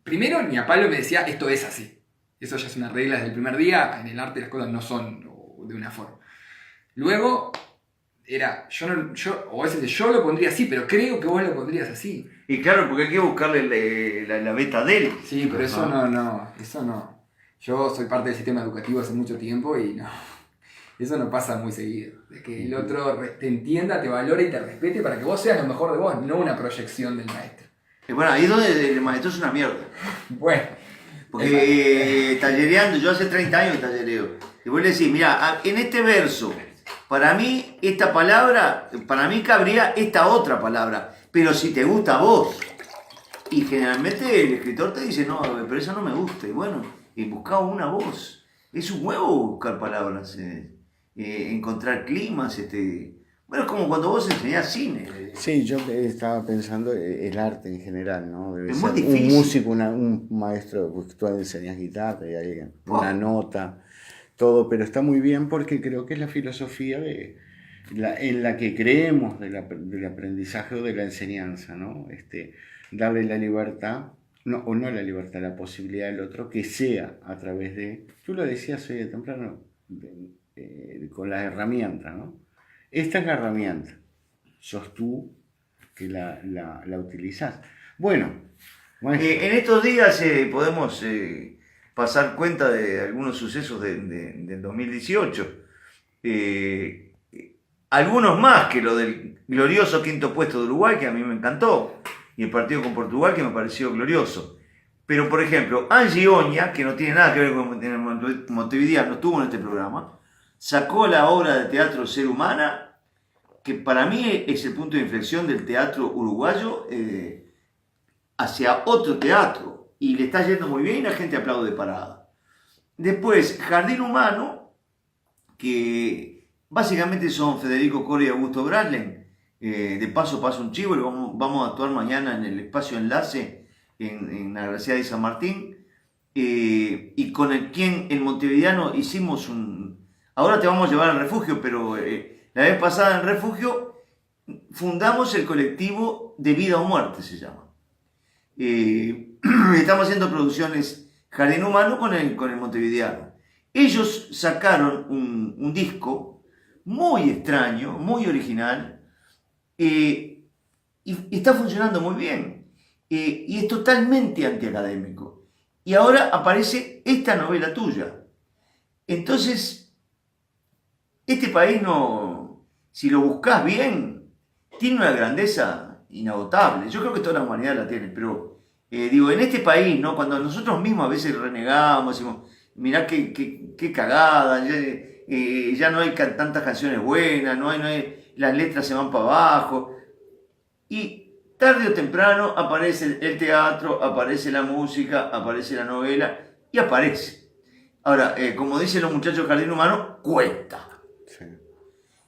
[SPEAKER 3] primero ni a palo me decía, esto es así. Eso ya es una regla desde el primer día, en el arte las cosas no son de una forma. Luego, era, o a veces yo lo pondría así, pero creo que vos lo pondrías así.
[SPEAKER 2] Y claro, porque hay que buscarle la beta de él.
[SPEAKER 3] Sí, pero eso no. Yo soy parte del sistema educativo hace mucho tiempo y no. Eso no pasa muy seguido. De que el otro te entienda, te valore y te respete para que vos seas lo mejor de vos, no una proyección del maestro.
[SPEAKER 2] Y bueno, ahí es donde el maestro es una mierda.
[SPEAKER 3] Bueno.
[SPEAKER 2] Porque tallereando, yo hace 30 años que tallereo. Y vos le decís, mira, en este verso, para mí esta palabra, para mí cabría esta otra palabra. Pero si te gusta a vos. Y generalmente el escritor te dice, no, pero esa no me gusta. Y bueno, y buscá una voz. Es un huevo buscar palabras, encontrar climas. Bueno, es como cuando vos enseñás cine.
[SPEAKER 1] Sí, yo estaba pensando el arte en general, ¿no? Debe
[SPEAKER 2] Es
[SPEAKER 1] ser
[SPEAKER 2] muy
[SPEAKER 1] un
[SPEAKER 2] difícil.
[SPEAKER 1] músico, un maestro, pues tú enseñas guitarra y hay una nota, todo, pero está muy bien porque creo que es la filosofía en la que creemos del aprendizaje o de la enseñanza, ¿no? Darle la libertad, o no la libertad, la posibilidad al otro que sea a través de, tú lo decías hoy de temprano, con las herramientas, ¿no? Esta es la herramienta, sos tú que la utilizás. Bueno,
[SPEAKER 2] En estos días podemos pasar cuenta de algunos sucesos del 2018. Algunos más que lo del glorioso quinto puesto de Uruguay, que a mí me encantó, y el partido con Portugal, que me pareció glorioso. Pero, por ejemplo, Angie Oña, que no tiene nada que ver con el Montevideano, estuvo en este programa, sacó la obra de teatro Ser Humana, que para mí es el punto de inflexión del teatro uruguayo hacia otro teatro, y le está yendo muy bien y la gente aplaude de parada. Después, Jardín Humano, que básicamente son Federico Coria y Augusto Graslen. De paso un chivo, y vamos a actuar mañana en el espacio Enlace en la Gracia de San Martín, y con quien el montevideano hicimos ahora te vamos a llevar al refugio, pero la vez pasada en refugio fundamos el colectivo De Vida o Muerte, se llama. Estamos haciendo producciones Jardín Humano con el montevideano. Ellos sacaron un disco muy extraño, muy original, y está funcionando muy bien. Y es totalmente antiacadémico. Y ahora aparece esta novela tuya. Entonces, este país si lo buscas bien, tiene una grandeza inagotable. Yo creo que toda la humanidad la tiene, pero en este país, ¿no? Cuando nosotros mismos a veces renegamos, decimos, mirá qué cagada, ya no hay tantas canciones buenas, las letras se van para abajo. Y tarde o temprano aparece el teatro, aparece la música, aparece la novela, y aparece. Ahora, como dicen los muchachos de Jardín Humano, cuesta.
[SPEAKER 1] sí.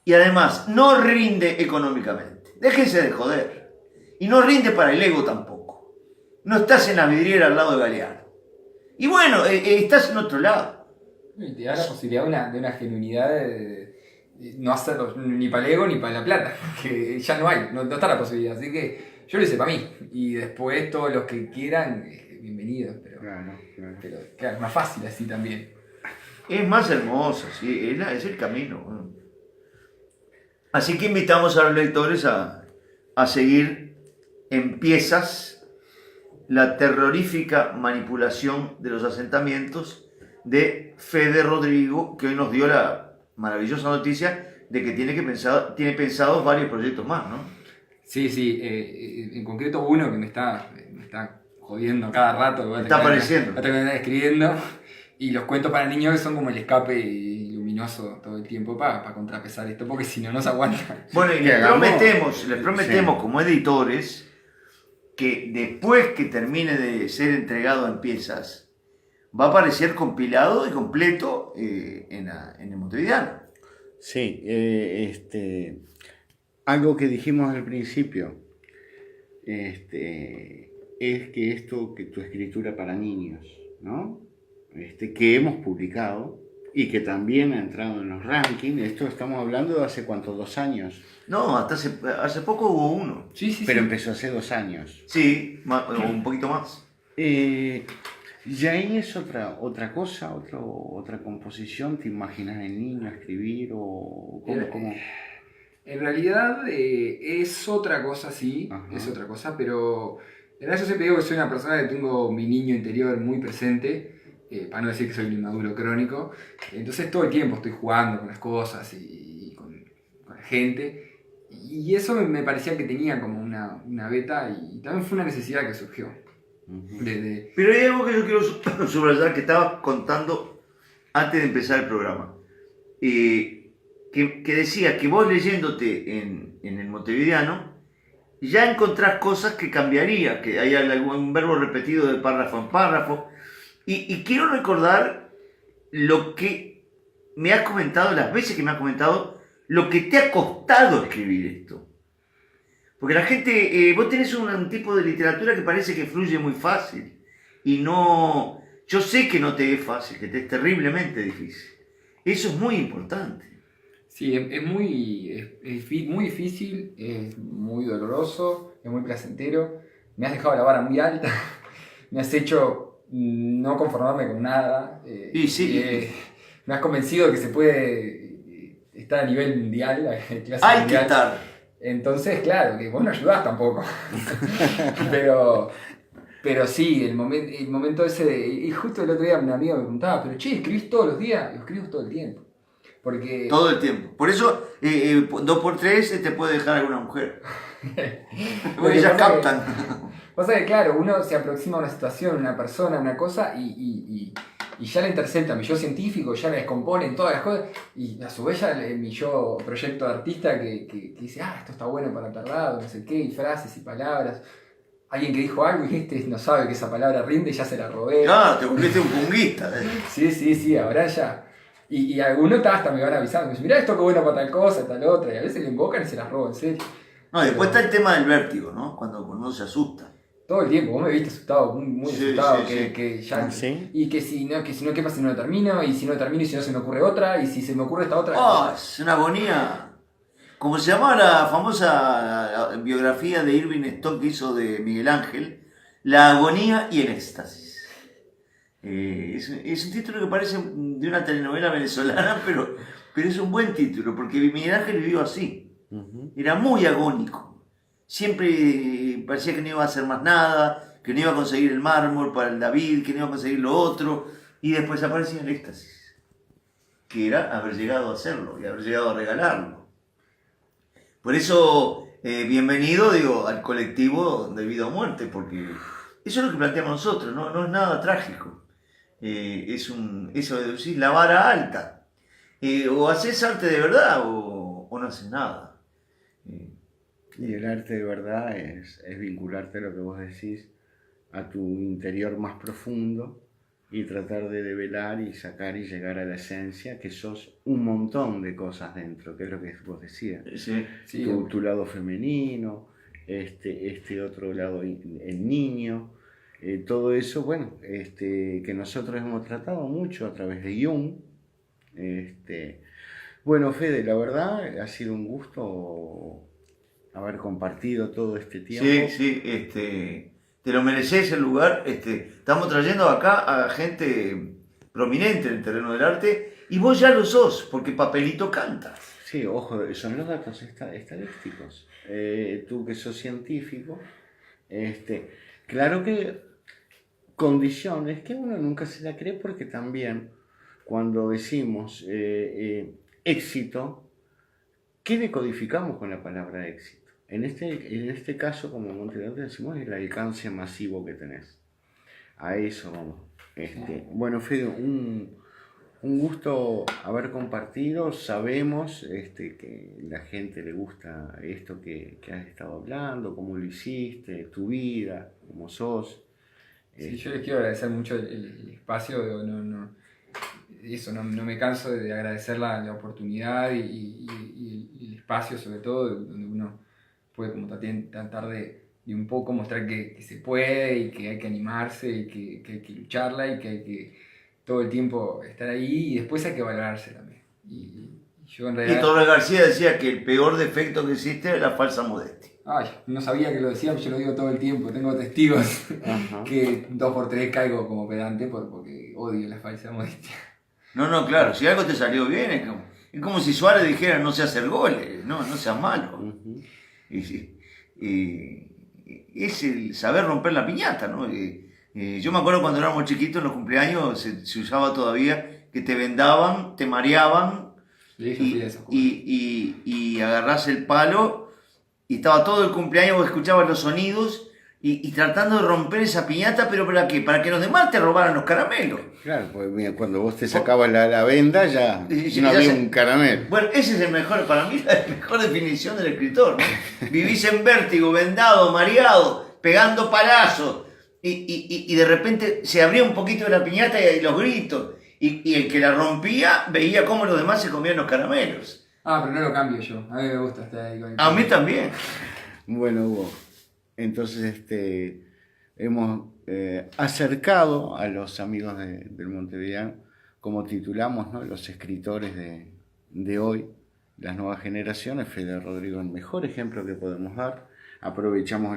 [SPEAKER 2] Y además, no rinde económicamente. Déjense de joder. Y no rinde para el ego tampoco. No estás en la vidriera al lado de Galeano. Y bueno, estás en otro lado.
[SPEAKER 3] Y te da la posibilidad de una genuinidad de no hacerlo ni para el ego ni para la plata, que ya no hay, no está la posibilidad. Así que Yo lo hice para mí. Y después todos los que quieran, bienvenidos.
[SPEAKER 1] Claro, claro.
[SPEAKER 3] Pero claro, es más fácil así también.
[SPEAKER 2] Es más hermoso, sí, es el camino. ¿No? Así que invitamos a los lectores a seguir en piezas la terrorífica manipulación de los asentamientos de Fede Rodrigo, que hoy nos dio la maravillosa noticia de que tiene pensados varios proyectos más, ¿no?
[SPEAKER 3] Sí, sí. En concreto uno que me está jodiendo cada rato.
[SPEAKER 2] Está apareciendo.
[SPEAKER 3] Va a terminar escribiendo. Y los cuentos para niños son como el escape luminoso todo el tiempo para contrapesar esto, porque si no, no se aguanta.
[SPEAKER 2] Bueno, y
[SPEAKER 1] Que
[SPEAKER 2] les prometemos
[SPEAKER 1] sí.
[SPEAKER 2] como editores que después que termine de ser entregado en piezas, va a aparecer compilado y completo en el Montevideano.
[SPEAKER 1] Sí, algo que dijimos al principio, es que tu escritura para niños, ¿no? Que hemos publicado y que también ha entrado en los rankings. Esto estamos hablando de hace cuánto, 2 años.
[SPEAKER 2] No, hasta hace poco hubo uno.
[SPEAKER 3] Sí, sí,
[SPEAKER 1] Pero
[SPEAKER 3] sí.
[SPEAKER 1] empezó hace 2 años.
[SPEAKER 2] Sí, o un poquito más.
[SPEAKER 1] ¿Ya ahí es otra cosa, otra composición? ¿Te imaginas el niño escribir o cómo?
[SPEAKER 3] En realidad es otra cosa, sí,
[SPEAKER 1] Ajá.
[SPEAKER 3] es otra cosa, pero en realidad yo siempre digo que soy una persona que tengo mi niño interior muy presente, para no decir que soy un inmaduro crónico, entonces todo el tiempo estoy jugando con las cosas y con la gente, y eso me parecía que tenía como una beta y también fue una necesidad que surgió.
[SPEAKER 1] Ujú.
[SPEAKER 2] Pero hay algo que yo quiero subrayar que estaba contando antes de empezar el programa. Que decía que vos leyéndote en el Montevideano ya encontrás cosas que cambiaría, que hay algún verbo repetido de párrafo en párrafo. Y quiero recordar lo que me has comentado, las veces que me has comentado, lo que te ha costado escribir esto. Porque la gente, vos tenés un tipo de literatura que parece que fluye muy fácil. Y no, yo sé que no te es fácil, que te es terriblemente difícil. Eso es muy importante.
[SPEAKER 3] Sí, es muy difícil, es muy doloroso, es muy placentero, me has dejado la vara muy alta, me has hecho no conformarme con nada,
[SPEAKER 2] Y sí.
[SPEAKER 3] me has convencido de que se puede estar a nivel mundial, a clase
[SPEAKER 2] Hay que
[SPEAKER 3] mundial.
[SPEAKER 2] estar.
[SPEAKER 3] Entonces, claro, que vos no ayudás tampoco. pero sí, el momento ese de... Y justo el otro día un amigo me preguntaba, pero che, ¿escribís todos los días? Yo escribo todo el tiempo. Porque...
[SPEAKER 2] Todo el tiempo. Por eso, 2x3 te puede dejar alguna mujer. Porque ellas captan.
[SPEAKER 3] Pasa que, claro, uno se aproxima a una situación, una persona, una cosa y ya la intercepta. Mi yo científico ya la descompone en todas las cosas. Y a su vez ya mi yo proyecto de artista que dice, esto está bueno para tal lado, no sé qué, y frases y palabras. Alguien que dijo algo y no sabe que esa palabra rinde y ya se la robé.
[SPEAKER 2] Claro, te volviste un punguista.
[SPEAKER 3] Sí, ahora ya. Y algunos hasta me van avisando, me dicen, mirá esto que bueno para tal cosa, tal otra, y a veces le invocan y se las robo en serio.
[SPEAKER 2] No, después está el tema del vértigo, ¿no? Cuando uno se asusta.
[SPEAKER 3] Todo el tiempo, vos me viste asustado, muy
[SPEAKER 2] Sí,
[SPEAKER 3] asustado,
[SPEAKER 2] sí, sí.
[SPEAKER 3] que ya...
[SPEAKER 1] ¿Sí?
[SPEAKER 3] Y que si no, ¿qué pasa si no lo termino? Y si no lo termino y si no se me ocurre otra, y si se me ocurre esta otra...
[SPEAKER 2] Es una agonía. Como se llamaba la famosa biografía de Irving Stock que hizo de Miguel Ángel, La agonía y el éxtasis. Es un título que parece de una telenovela venezolana, pero es un buen título, porque Miguel Ángel vivió así.
[SPEAKER 1] Ujú.
[SPEAKER 2] Era muy agónico. Siempre parecía que no iba a hacer más nada, que no iba a conseguir el mármol para el David, que no iba a conseguir lo otro, y después aparecía el éxtasis, que era haber llegado a hacerlo y haber llegado a regalarlo. Por eso, bienvenido, digo, al colectivo de vida o muerte, porque eso es lo que planteamos nosotros, no es nada trágico. Eso de decir la vara alta. O haces arte de verdad o no haces nada.
[SPEAKER 1] Y el arte de verdad es vincularte a lo que vos decís, a tu interior más profundo y tratar de develar y sacar y llegar a la esencia, que sos un montón de cosas dentro, que es lo que vos decías.
[SPEAKER 2] Sí.
[SPEAKER 3] Sí,
[SPEAKER 1] Tu lado femenino, este otro lado, el niño, todo eso, bueno, que nosotros hemos tratado mucho a través de Jung. Bueno, Fede, la verdad ha sido un gusto haber compartido todo este tiempo.
[SPEAKER 2] Sí, sí, te lo mereces el lugar. Estamos trayendo acá a gente prominente en el terreno del arte y vos ya lo sos, porque Papelito canta.
[SPEAKER 1] Sí, ojo, son los datos estadísticos. Tú que sos científico, claro que condiciones que uno nunca se la cree, porque también cuando decimos éxito, ¿qué decodificamos con la palabra éxito? En este caso, como Montevideo decimos, es el alcance masivo que tenés. A eso vamos. Bueno, Fede, un gusto haber compartido. Sabemos que la gente le gusta esto que has estado hablando, cómo lo hiciste, tu vida, cómo sos.
[SPEAKER 3] Sí, yo les quiero agradecer mucho el espacio, no me canso de agradecer la oportunidad y el espacio, sobre todo, donde uno puede como tratar de un poco mostrar que se puede y que hay que animarse y que hay que lucharla y que hay que todo el tiempo estar ahí, y después hay que valorarse también. Yo en realidad...
[SPEAKER 2] Y Torres García decía que el peor defecto que existe es la falsa modestia.
[SPEAKER 3] Ay, no sabía que lo decía, yo lo digo todo el tiempo, tengo testigos.
[SPEAKER 1] Ajá.
[SPEAKER 3] Que 2x3 caigo como pedante porque odio la falsa modestia.
[SPEAKER 2] No, claro, si algo te salió bien, es como si Suárez dijera no sé hacer goles, no seas malo.
[SPEAKER 1] Uh-huh.
[SPEAKER 2] Y es el saber romper la piñata, ¿no? Yo me acuerdo cuando éramos chiquitos en los cumpleaños se usaba todavía que te vendaban, te mareaban y agarrás el palo y estaba todo el cumpleaños, vos escuchabas los sonidos y tratando de romper esa piñata, pero ¿para qué? Para que los demás te robaran los caramelos.
[SPEAKER 1] Claro, pues mira, cuando vos te sacabas la venda ya no había un caramelo.
[SPEAKER 2] Bueno, ese es el mejor, para mí la mejor definición del escritor, ¿no? Vivís en vértigo, vendado, mareado, pegando palazos, y de repente se abría un poquito de la piñata y los gritos, y el que la rompía veía cómo los demás se comían los caramelos.
[SPEAKER 3] Pero no lo cambio yo, a mí me gusta estar ahí con el...
[SPEAKER 2] A mí también.
[SPEAKER 1] Bueno, Hugo, entonces hemos acercado a los amigos del Montevideano, como titulamos, ¿no? Los escritores de hoy, las nuevas generaciones. Fede Rodrigo, el mejor ejemplo que podemos dar. Aprovechamos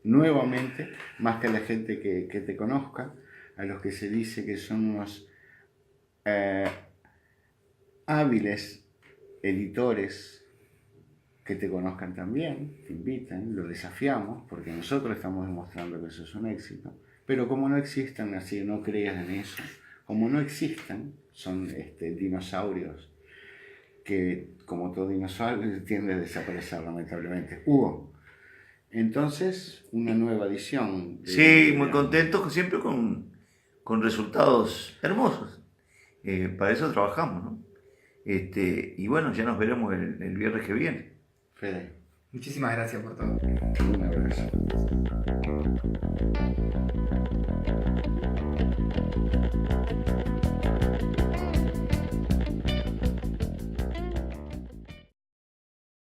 [SPEAKER 1] nuevamente, más que a la gente que te conozca, a los que se dice que son unos hábiles editores, que te conozcan también, te invitan, lo desafiamos, porque nosotros estamos demostrando que eso es un éxito. Pero como no existan, así no creas en eso, como no existan, son dinosaurios que, como todo dinosaurio, tiende a desaparecer lamentablemente. Hugo, entonces, una nueva edición.
[SPEAKER 2] Sí, muy contento, siempre con resultados hermosos. Para eso trabajamos, ¿no? Y bueno, ya nos veremos el viernes que viene.
[SPEAKER 1] Fede.
[SPEAKER 3] Muchísimas gracias por todo.
[SPEAKER 1] Un abrazo.